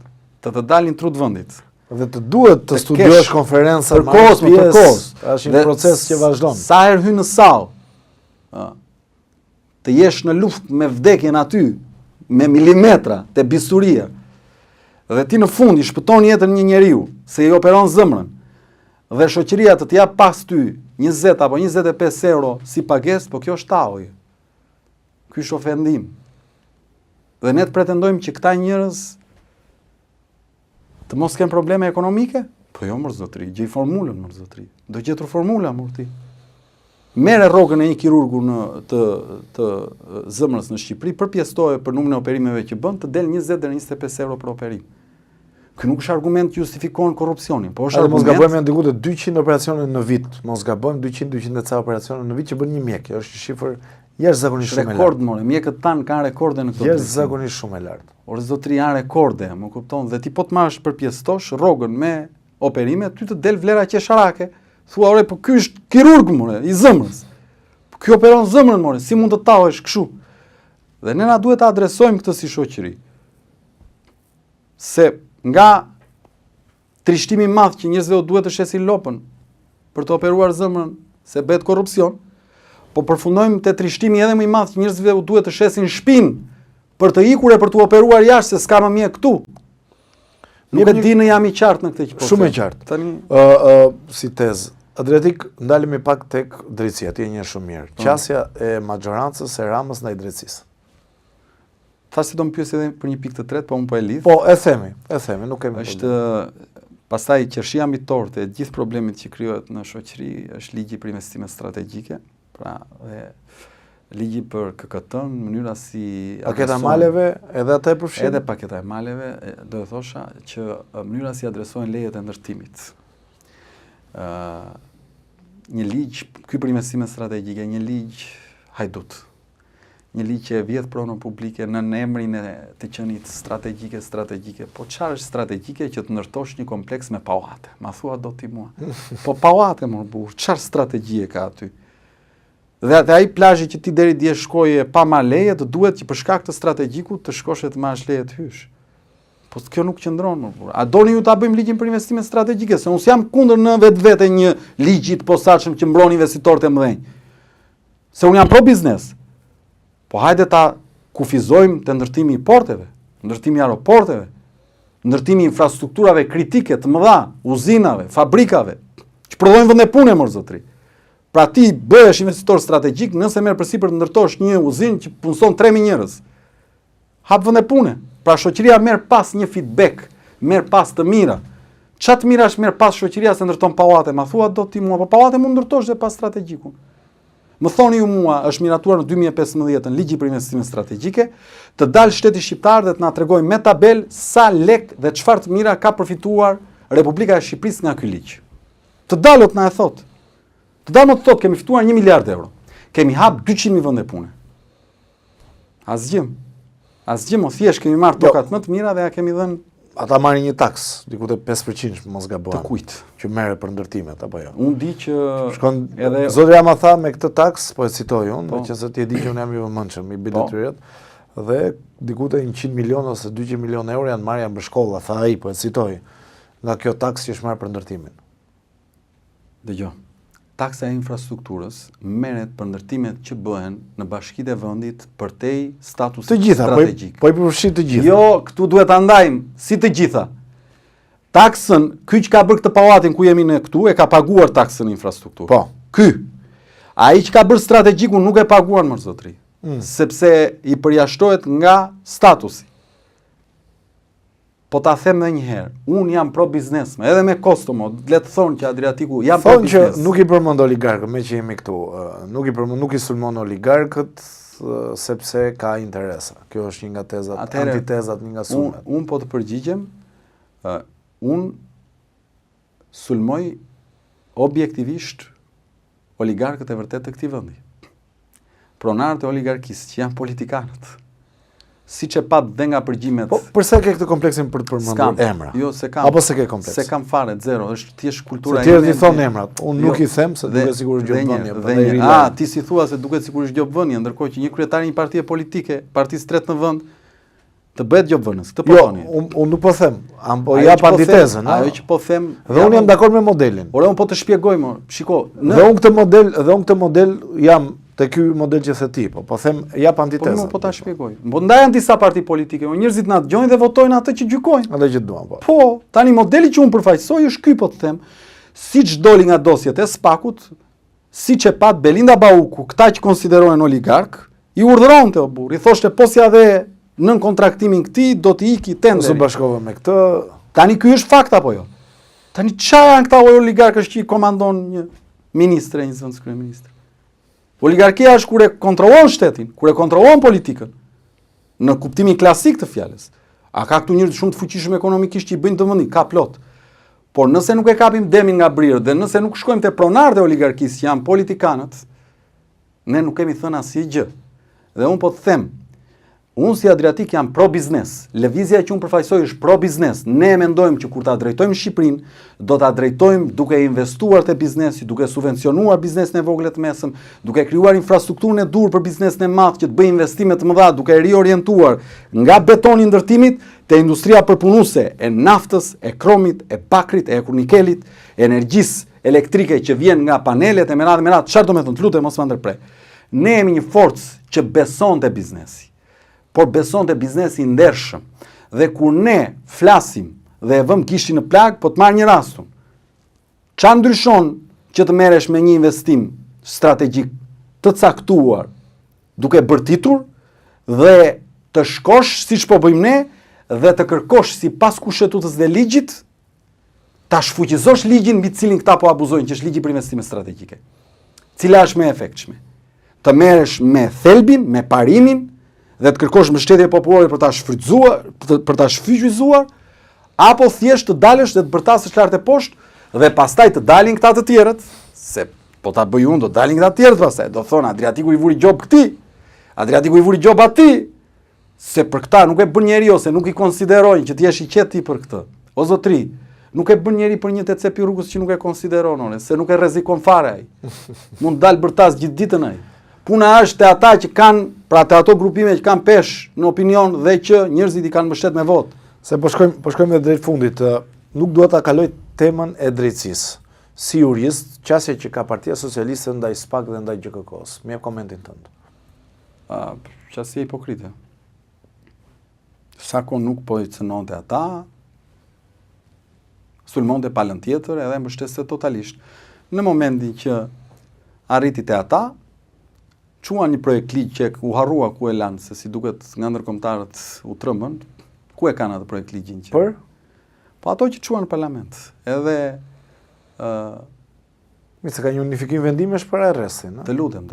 të dalin trut vendit. Dhe të duhet të studiosh konferenca për kohës, është një proces që vazhdon. Sa herë hyn në sallë, të jesh në luftë me vdekjen aty, me milimetra, te bisuria, dhe ti në fund i shpëton jetën një njeriu, se i operon zemrën, dhe shoqëria të jap pas ty 20 apo 25 euro si pagesë, po kjo është taoj. Ky është ofendim. Dhe ne të pretendojmë që këta njerëz të mos kenë probleme ekonomike? Po jo, mor zotëri, gjej formulën, mor zotëri. Do gjetur formula, mor ti. Merre rrogën e një kirurgu të zemrës në Shqipëri, përpjestoje për numrin e operimeve që bën, të del 20 deri 25 euro për operim. Ky nuk është argument që justifikon korrupsionin, po është argument. Mos gabojmë janë diku të 200 operacione në vit, mos gabojmë 200 e ca operacione në vit që bën një mjek. Kjo është një shifër jashtëzakonisht shumë e lartë. Rekord, more, mjekët tanë kanë rekorde në këtë. Jashtëzakonisht shumë e lartë. Ore zotëri janë rekorde, më kupton, dhe ti po të marrësh përpjestosh rrogën me operime, ty të del vlera qesharake. Thua, ore, po ky është kirurg, more, i zemrës. Po ky operon zemrën, more, si mund të tahesh kështu? Dhe ne na duhet të adresojmë këtë si shoqëri. Se nga trishtimi i madh që njerëzve duhet të shesin lopën për të operuar zemrën, se bëhet korrupsion, po përfundojmë te trishtimi edhe më i madh që njerëzve duhet të shesin shpinë për të ikur e për të operuar jashtë, se s'ka më mjek këtu. Nuk e di në jam i qartë në këtë që po. Shumë e qartë. Tani si tezë, Adriatik, ndalemi pak tek drejtësia, ti e njeh shumë mirë. Qasja e majorancës së Ramës ndaj drejtësisë. Thashë do më pyes edhe për një pikë të tretë, po unë po e lidh. Po, e themi, nuk kemi problem. Është pastaj qershia mbitor të gjithë problemit që krijohet në shoqëri është ligji për investimet strategjike, pra dhe ligji për KKT-n, mënyra si paketa maleve, edhe ata e përfshin. Edhe paketa e maleve, do të thosha që mënyra si adresohen lejet e ndërtimit. Një ligj, ky për investimet strategjike, një ligj hajdut. Një ligj që e vjedh pronën publike në emrin e të qenit strategjike. Po çfarë është strategjike që të ndërtosh një kompleks me pallate? Ma thua do ti mua. Po pallate më burr, çfarë strategjie ka aty? Dhe ai plazhi që ti deri dje shkoje pa marrë leje, të duhet që për shkak të strategjikut të shkosh e të marrësh leje të hysh. Po kjo nuk qëndron më burr. A doni ju ta bëjmë ligjin për investime strategjike? Se unë jam kundër në vetvete një ligji të posaçëm që mbron investitorët e mëdhenj. Se unë jam pro biznes. Po hajde ta kufizojmë të ndërtimi i porteve, ndërtimi i aeroporteve, ndërtimi i infrastrukturave kritike të mëdha, uzinave, fabrikave, që prodhojnë vende pune më zotri. Pra ti bëhesh investitor strategjik nëse merr përsipër të ndërtosh një uzinë që punson 3000 njerëz. Hap vende pune. Pra shoqëria merr pas një feedback, merr pas të mira. Çfarë të mirash merr pas shoqëria se ndërton pallate? Ma thua do ti mua, po pallate mund ndërtosh dhe pas strategjikun. Më thoni ju mua, është miratuar në 2015 në ligji për investime strategjike, të dalë shteti shqiptar dhe të na tregojë me tabel sa lek dhe çfarë të mira ka përfituar Republika e Shqipërisë nga ky ligj. Të dalot na e thot. Të dalot thot kemi fituar 1 miliard euro. Kemi hap 200.000 vende pune. Asgjë. Asgjë, mo thjesht kemi marrë tokat më të mira dhe ja kemi dhënë. Ata marrin një taks, diku te 5% mos gabohem. Të kujt? Që merret për ndërtimet apo jo. Unë di që shkon edhe Zotri ama tha me këtë taks, po e citoj unë, po. Meqense ti e di që unë jam i vëmendshëm i biletyret, dhe diku te 100 milion ose 200 milion euro janë marrja për shkolla, tha ai, po e citoj. Nga kjo taks që është marrë për ndërtimin. Dëgjoj. Taksa e infrastrukturës merret për ndërtimet që bëhen në bashkitë e vendit përtej statusit të gjitha, strategjik. Po i përfshin të gjitha. Jo, këtu duhet ta ndajmë si të gjitha. Taksën, ky që ka bërë këtë pallatin ku jemi ne këtu, e ka paguar taksën infrastrukturë. Po. Ky. Ai që ka bërë strategjikun nuk e paguan më zotri. Sepse i përjashtohet nga statusi. Po ta them edhe një herë, unë jam pro biznes, edhe me Kostomo, le të thonë që Adriatiku jam pro biznes. Thonë që nuk i përmend oligarkët, me që jemi këtu, nuk i sulmon oligarkët sepse ka interesa. Kjo është një nga tezat, antitezat, një nga sulmet. Unë po të përgjigjem, unë sulmoj objektivisht oligarkët e vërtet të këtij vendi. Pronarët e oligarkisë që janë politikanët. Siç e pat dhe nga përgjimet. Po pse ke këtë kompleksin për të përmendur emra? Jo, se kam. Apo se ke kompleks? Se kam fare, zero, është thjesht kultura ime. Se tjerët i thonë emrat. Unë nuk i them se duket sigurisht gjobvënie. Ti si thua se duket sigurisht gjobvënie, ndërkohë që një kryetari një partie politike, partisë tretë në vend, të bëhet gjobvënës. Këtë po thoni. Jo, unë nuk po them. Po jap antitezën, ajo që po them. Dhe unë jam dakord me modelin. Ore unë po të shpjegoj më. Shiko, dhe unë këtë model jam te ky model që the ti, po them jap antitezën. Po ta shpjegoj. Po ndajan disa parti politike, njerëzit na dëgjojnë dhe votojnë atë që gjykojnë. Atë që duan, po. Po, tani modeli që unë përfaqësoj është ky, po të them, siç doli nga dosjet e Spakut, siç e pat Belinda Bauku, këta që konsiderohen oligark, i urdhëronte o burr, i thoshte po si edhe nën kontraktimin këtij do të iki tenderi. Ose bashkova me këtë. Tani ky është fakt apo jo? Tani çfarë janë këta oligarkësh që i komandon një ministre, një zëvendës kryeministri? Oligarkia është kur e kontrollon shtetin, kur e kontrollon politikën, në kuptimin klasik të fjalës. A ka këtu njerëz shumë të fuqishëm ekonomikisht që i bëjnë të vendi, ka plot. Por nëse nuk e kapim demin nga brirë dhe nëse nuk shkojmë te pronarët e oligarkisë që janë politikanët, ne nuk kemi thënë asgjë. Dhe unë po të them, unë si Adriatik jam pro biznes. Lëvizja që unë përfaqësoj është pro biznes. Ne mendojmë që kur ta drejtojmë Shqipërinë, do ta drejtojmë duke investuar te biznesi, duke subvencionuar biznesin e vogël të mesëm, duke krijuar infrastrukturën e dur për biznesin e madh që të bëjë investime të mëdha, duke riorientuar nga betoni ndërtimit te industria përpunuese e naftës, e kromit, e bakrit, e ekurnikelit, e energjisë elektrike që vjen nga panelet e merat, çfarë do të thonë, lutem mos ma ndërprej. Ne jemi një forcë që beson te biznesi, por beson te biznesi i ndershëm. Dhe kur ne flasim dhe e vëm kishin në plag, po të marr një rastum. Çfarë ndryshon që të merresh me një investim strategjik të caktuar, duke bërtitur dhe të shkosh siç po bëjmë ne dhe të kërkosh sipas kushtetues dhe ligjit ta shfuqizosh ligjin mbi cilin këta po abuzojnë, që është ligji për investime strategjike. Cila është më e efektshme? Të merresh me thelbin, me parimin dhe të kërkosh mbështetje popullore për ta shfrytzuar, për ta shfrytëzuar, apo thjesht të dalësh dhe të bërtasësh lart e poshtë dhe pastaj të dalin këta të tjerët, se Po ta bëj unë, do dalin këta tjerë pastaj, do thonë Adriatiku i vuri gjop këtij, Adriatiku i vuri gjop atij, se për këta nuk e bën njeri ose nuk i konsiderojnë që ti jesh i qetë ti për këtë. O zotri, nuk e bën njeri për një të cepi rrugës që nuk e konsideron, se nuk e rrezikon fare ai. Mund dal bërtas gjithë ditën ai. Puna është te ata që kanë, pra te ato grupime që kanë peshë në opinion dhe që njerëzit i kanë mbështet me votë. Se po shkojmë drejt fundit, nuk dua ta kaloj temën e drejtësisë. Si jurist, qasje që ka Partia Socialiste ndaj SPAK dhe ndaj GKK-s. Më jep komentin tënd. Qasje hipokrite. Sako nuk po i cënonte ata, sulmonte palën tjetër edhe mbështeste totalisht. Në momentin që arriti te ata, qua një projekt ligj që u harrua ku e lanë, se si duket nga ndërkombëtarët u trëmbën, ku e kanë atë projekt ligjin që? Për? Po ato që quan në parlament. Edhe Mi se ka një unifikim vendimesh për arrestin, Të lutem.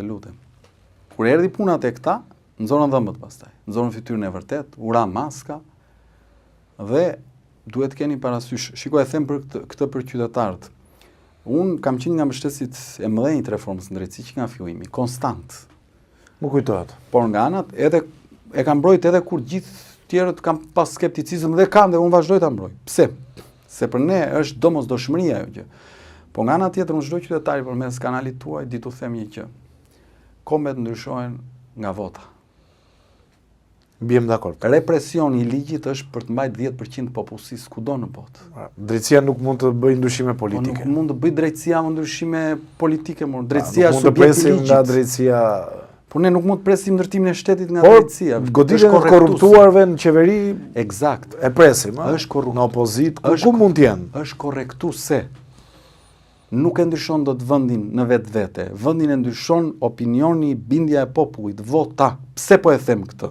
Kur erdhi puna te këta, nxorën dhëmbët pastaj. Nxorën fytyrën e vërtet, ura maska dhe duhet keni parasysh. Shikoj, e them për këtë për qytetarët. Un kam qenë nga mbështetësit e mëdhenj të reformës në drejtësi që nga fillimi, konstant. Më kujtohet. Por nga anat edhe e kam mbrojt edhe kur gjithë tjerët kam pas skepticizëm dhe kam dhe unë vazhdoj ta mbroj. Pse? Se për ne është domosdoshmëria ajo gjë. Po nga ana tjetër unë çdo qytetari përmes kanalit tuaj di t'u them një gjë. Kombet ndryshojnë nga vota. Bjem dakord. Represioni i ligjit është për të mbajtur 10% të popullsisë kudo në botë. Drejtësia nuk mund të bëjë ndryshime Po politike. nuk mund të bëj drejtësia me ndryshime politike, por drejtësia nuk mund të presim nga drejtësia. Po ne nuk mund të presim ndërtimin e shtetit nga Por drejtësia. goditjen e korruptuarve në qeveri Eksakt. e presim, Është korrupt. në opozitë, ku mund të jenë? Është korrektuese. Nuk e ndryshon dot vendin në vetvete. Vendin e ndryshon opinioni, bindja e popullit, vota. Pse po e them këtë?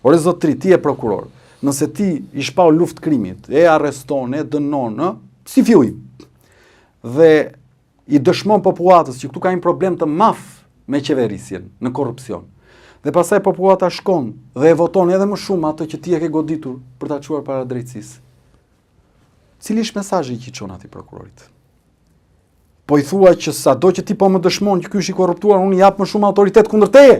Ore zotri, ti je prokuror. Nëse ti i shpau luftë krimit, e arreston, e dënon, si fillim. Dhe i dëshmon popullatës që këtu ka një problem të madh me qeverisjen në korrupsion. Dhe pastaj popullata shkon dhe e voton edhe më shumë atë që ti e ke goditur për ta çuar para drejtësisë. Cili është mesazhi që i çon atij prokurorit? Po i thua që sado që ti po më dëshmon që ky është i korruptuar, unë i jap më shumë autoritet kundër teje.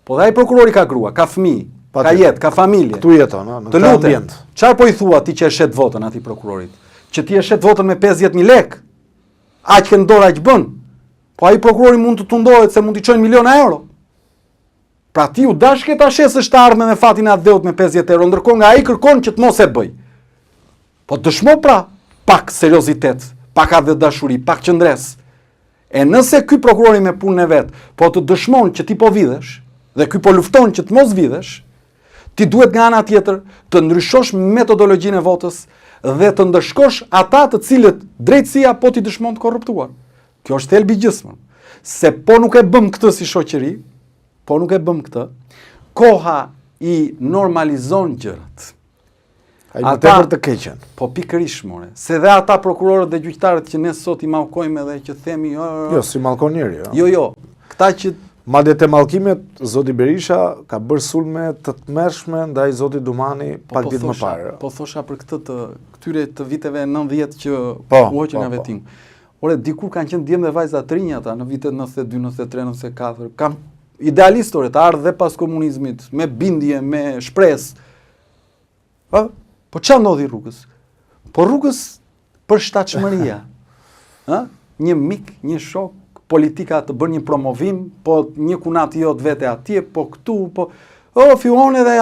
Po dhe ai prokurori ka grua, ka fëmijë, ka jetë, ka familje. Këtu jeton, në Të këtë lutem. ambient. Çfarë po i thua ti që e shet votën atij prokurorit? Që ti e shet votën me 50.000 lekë? Aq që ndor aq bën. Po ai prokurori mund të tundohet se mund t'i çojnë miliona euro. Pra ti u dashke ta shesësh të ardhmen me fatin e atë dheut me 50 euro, ndërkohë nga ai kërkon që të mos e bëj. Po dëshmo pra pak seriozitet, pak ardhe dashuri, pak qëndres. E nëse ky prokurori me punën e vet, po të dëshmon që ti po vidhesh, dhe ky po lufton që të mos vidhesh, ti duhet nga ana tjetër të ndryshosh metodologjinë e votës dhe të ndëshkosh ata të cilët drejtësia po ti dëshmon të korruptuar. Kjo është thelbi i gjithësmë. Se po nuk e bëm këtë si shoqëri, po nuk e bëm këtë, koha i normalizon gjërat. Ai më tepër të keqen. Po pikërisht more. Se dhe ata prokurorët dhe gjyqtarët që ne sot i mallkojmë edhe që themi Jo, si mallkon njeri. Jo. Këta që Madje te mallkimet, zoti Berisha ka bërë sulme të tmerrshme ndaj zotit Dumani pak ditë më parë. Po thosha për këtë të këtyre të viteve 90 që u hoqën nga vetim. Ore, dikur kanë qenë djemë dhe vajza të rinj ata në vitet 92, 93, 94. Kam idealist ore, të ardhë dhe pas komunizmit, me bindje, me shpresë. Po ç'a ndodhi rrugës? Po rrugës për shtatshmëria. Një mik, një shok, politika të bërë një promovim, po një kunat jot vete atje, po këtu, po fillon edhe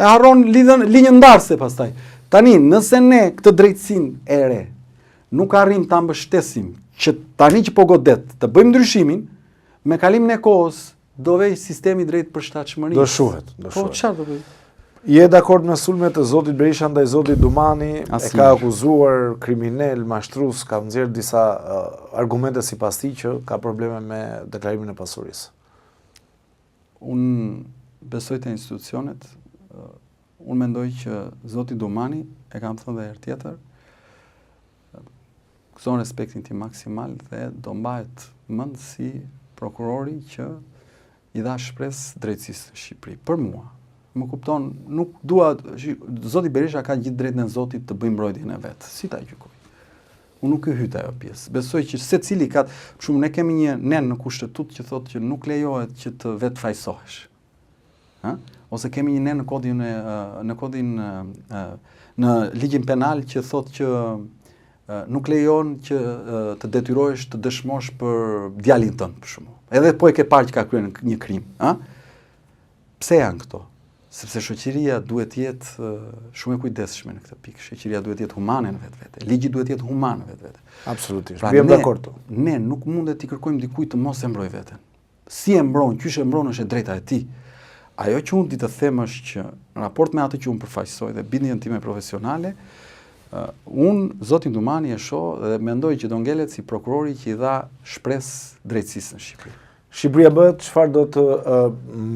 harron linjën ndarse pastaj. Tani, nëse ne këtë drejtësinë e re nuk arrim ta mbështesim që tani që po godet të bëjmë ndryshimin, me kalimin e kohës do vej sistemi drejt përshtatshmërisë. Do shuhet. Po çfarë do bëj? Je dakord me sulmet e zotit Berisha ndaj zotit Dumani, e ka akuzuar kriminal, mashtrues, ka nxjerr disa argumente sipas tij që ka probleme me deklarimin e pasurisë. Unë besoj te institucionet, unë mendoj që zoti Dumani, e kam thënë edhe herë tjetër, gëzon respektin tim maksimal dhe do mbahet mend si prokurori që i dha shpresë drejtësisë në Shqipëri. Për mua, më kupton, nuk dua, zoti Berisha ka gjithë drejtën e zotit të bëjë mbrojtjen e vet. Si ta gjykoj? Unë nuk e hyta ajo pjesë. Besoj që secili ka, për shembull, ne kemi një nen në kushtetut që thotë që nuk lejohet që të vetë fajsohesh. Ha? Ose kemi një nen në ligjin penal që thotë që nuk lejon që të detyrohesh të dëshmosh për djalin tënd, për shembull. Edhe po e ke parë që ka kryer një krim, ha? Pse janë këto? Sepse shoqëria duhet të jetë shumë e kujdesshme në këtë pikë. Shoqëria duhet të jetë humane në vetvete. Ligji duhet të jetë human në vetvete. Absolutisht. Pra Jam dakord. Ne nuk mundet t'i kërkojmë dikujt të mos e mbrojë veten. Si e mbron, qysh e mbron është e drejta e tij. Ajo që unë di të them është që në raport me atë që unë përfaqësoj dhe bindjen time profesionale, unë Zoti Ndumani e shoh dhe mendoj që do ngelet si prokurori që i dha shpresë drejtësisë në Shqipëri. Shqipëria bëhet çfarë do të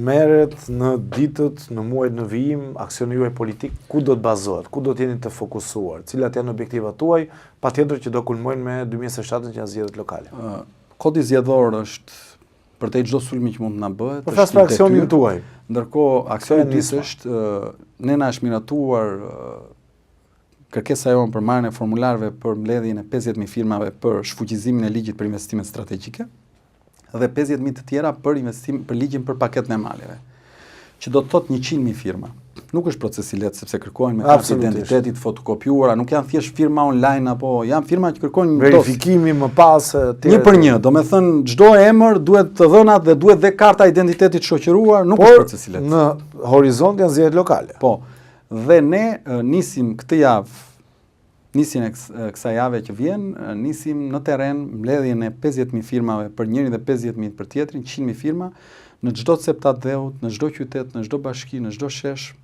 merret në ditët, në muajt në vijim, aksioni juaj politik, ku do të bazohet, ku do të jeni të fokusuar, cilat janë objektivat tuaj, patjetër që do kulmojnë me 2027 që janë zgjedhjet lokale. Kodi zgjedhor është përtej çdo sulmi që mund të na bëhet. Për flas për aksionin tuaj. Ndërkohë aksioni i është ne na është miratuar kërkesa jonë për marrjen e formularëve për mbledhjen e 50.000 firmave për shfuqizimin e ligjit për investimet strategjike dhe 50.000 të tjera për ligjin për paketën e maleve, që do të thotë 100.000 firma. Nuk është proces i lehtë sepse kërkohen me kartë identitetit, fotokopjuara, nuk janë thjesht firma online apo janë firma që kërkojnë verifikimi më pas një për një. Domethënë çdo emër duhet të dhënat dhe duhet dhe karta identitetit shoqëruar, nuk është proces i lehtë. Në horizont janë zgjedhjet lokale. Po. Dhe ne nisim këtë javë, nisjen e kësaj jave që vjen, nisim në terren mbledhjen e 50.000 firmave për njërin dhe 50.000 për tjetrin, 100.000 firma në çdo septat dheut, në çdo qytet, në çdo bashki, në çdo shesh.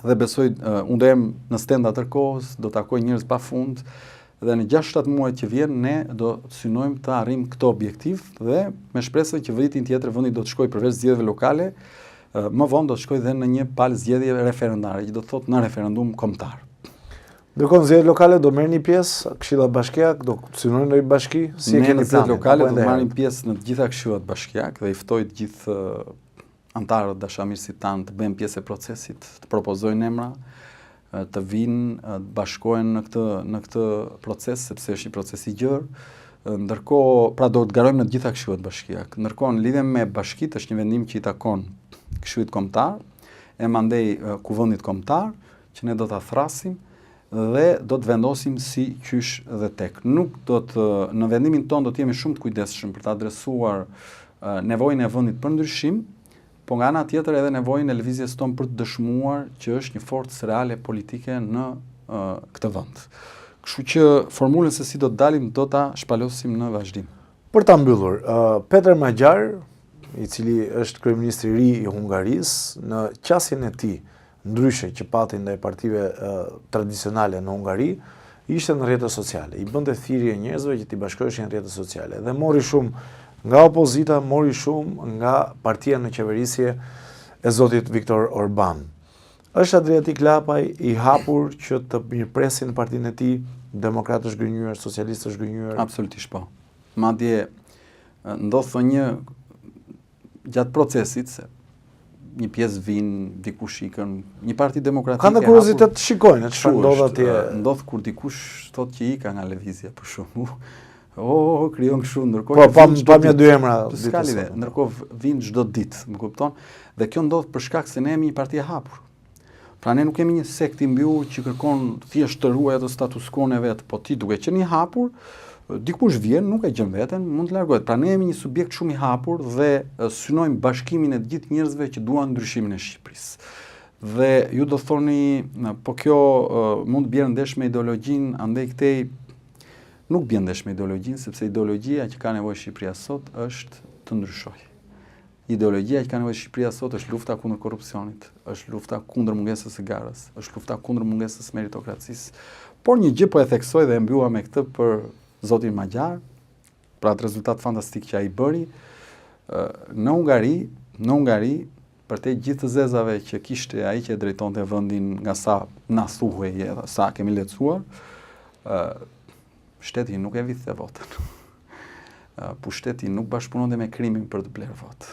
Dhe besoj unë do jem në stenda tërkohës, do takoj njerëz pafund dhe në 6-7 muajt që vjen ne do synojmë të arrijmë këtë objektiv dhe me shpresën që vitin tjetër vendi do të shkojë përveç zgjedhjeve lokale, më vonë do të shkojë dhe në një palë zgjedhje referendare, që do të thotë në referendum kombëtar. Ndërkohë në zgjedhjet lokale do merrni pjesë, këshilla bashkiake, do synojnë ndonjë bashki, si e keni planin? Ne në zgjedhjet lokale do marrim pjesë në të gjitha këshillat bashkiake dhe i ftoj të gjithë antarët dashamirësit tanë të bëjnë pjesë e procesit, të propozojnë emra, të vinë, të bashkohen në këtë proces, sepse është një proces i gjerë. Ndërkohë, pra do të garojmë në të gjitha këshillat bashkiake. Ndërkohë, në lidhje me bashkitë është një vendim që i takon këshillit kombëtar, e mandej kuvendit kombëtar, që ne do ta thrasim dhe do të vendosim si qysh dhe tek. Nuk do të në vendimin ton do të jemi shumë të kujdesshëm për të adresuar nevojën e vendit për ndryshim, po nga ana tjetër edhe nevojën e lëvizjes tonë për të dëshmuar që është një forcë reale politike në këtë vend. Kështu që formulën se si do të dalim do ta shpalosim në vazhdim. Për ta mbyllur, Peter Magjar, i cili është kryeministri i ri i Hungarisë, në qasjen e tij ndryshe që pati ndaj partive tradicionale në Hungari, ishte në rrjetet sociale. I bënte thirrje njerëzve që t'i bashkoheshin në rrjetet sociale dhe mori shumë nga opozita, mori shumë nga partia në qeverisje e zotit Viktor Orban. Është Adriatik Lapaj i hapur që të mirëpresin partinë e tij, demokratë është gënjur, socialistë është gënjur? Absolutisht po. Madje ndodh një gjatë procesit se një pjesë vinë, dikush ikën, një parti demokratike. Kanë kuriozitet të shikojnë çfarë ndodh atje. Ndodh kur dikush thotë që ika nga lëvizja për shkakun. Krijon kështu ndërkohë. Po, pamja dy emra ditës. Ndërkohë vinë çdo ditë, më kupton? Dhe kjo ndodh për shkak se ne jemi një parti e hapur. Pra ne nuk kemi një sekt i mbyllur që kërkon thjesht të ruajë atë status quo-n e vet, po ti duke qenë i hapur, dikush vjen, nuk e gjen veten, mund të largohet. Pra ne jemi një subjekt shumë i hapur dhe synojmë bashkimin e të gjithë njerëzve që duan ndryshimin e Shqipërisë. Dhe ju do thoni, po kjo mund të bjerë ndesh me ideologjinë, andaj këtej nuk bjen ndesh me ideologjinë, sepse ideologjia që ka nevojë Shqipëria sot është të ndryshojë. Ideologjia që ka nevojë Shqipëria sot është lufta kundër korrupsionit, është lufta kundër mungesës së garës, është lufta kundër mungesës së meritokracisë. Por një gjë po e theksoj dhe e mbylla me këtë për zotin Magjar, pra atë rezultat fantastik që ai bëri në Hungari, për te gjithë të zezave që kishte ai që e drejtonte vendin nga sa na thuhej edhe sa kemi lecuar, shteti nuk e vidhte votën. Pushteti nuk bashkëpunonte me krimin për të blerë votë.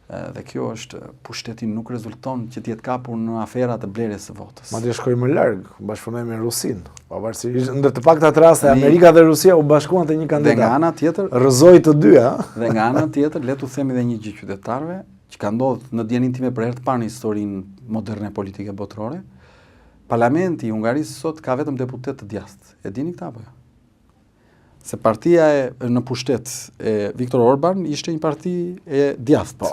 Dhe kjo është pushteti nuk rezulton që t'jetë kapur në aferat e blerjes së votës. Madje shkoj më larg, bashkëpunoj me Rusin. Pavarësisht ndër të paktat raste Amerika dhe Rusia u bashkuan te një kandidat. Dhe nga ana tjetër, rrëzoi të dyja. Dhe nga ana tjetër, le t'u themi edhe një gjë qytetarëve, që ka ndodhur në dijenin time për herë të parë në historinë moderne politike botërore. Parlamenti i Hungarisë sot ka vetëm deputet të djathtë. E dini këtë apo jo? Se partia në pushtet e Viktor Orban ishte një parti e djathtë. Po.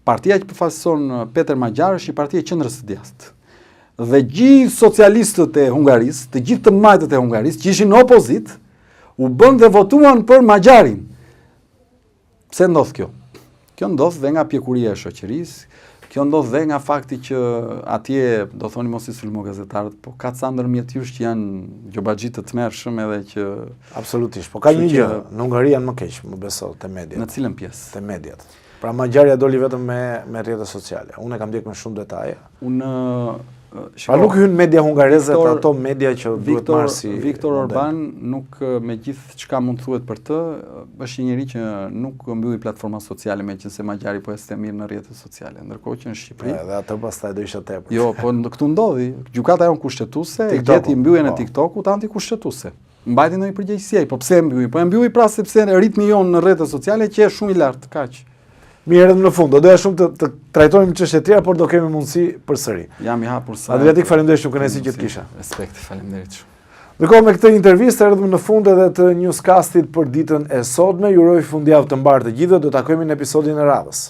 Partia që përfaqëson Peter Magyar është një parti e qendrës së djathtë. Dhe gjithë socialistët e Hungarisë, të gjithë të majtët e Hungarisë, që ishin në opozit, u bën dhe votuan për Magyarin. Pse ndodh kjo? Kjo ndodh dhe nga pjekuria e shoqërisë, kjo ndodh dhe nga fakti që atje, do thoni mos i sulmo gazetarët, po ka ca ndërmjet jush që janë gjobaxhit të tmerrshëm edhe që absolutisht, po ka një gjë, në Hungari janë më keq, më beso, te mediat. Në cilën pjesë? Te mediat. Pra Magyarja doli vetëm me rrjetet sociale. Unë e kam ndjekur me shumë detaje. Pa nuk hyn media hungareze, ato media që duhet marrë si Viktor Orban nuk me gjithë çka mund thuhet për të, është një njerëz që nuk mbylli platforma sociale meqense Magyari po ecte mirë në rrjetet sociale, ndërkohë që në Shqipëri. Edhe atë pastaj do ishte tepër. Jo, po këtu ndodhi. Gjykata jon kushtetuese e gjeti mbylljen e TikTokut antikushtetuese. Mbajti ndonjë përgjegjësi ai, po pse e mbylli? Po e mbylli pra sepse ritmi jon në rrjetet sociale që është shumë i lartë, kaq. Mirë, në fund, do doja shumë të trajtojmë çështje të tjera, por do kemi mundësi përsëri. Jam i hapur sa. Adriatik, faleminderit shumë kënaqësi që të kisha. Respekt, faleminderit shumë. Ndërkohë me këtë intervistë erdhëm në fund edhe të newscastit për ditën e sotme. Ju uroj fundjavë të mbarë të gjithëve, do takojmë në episodin e radhës.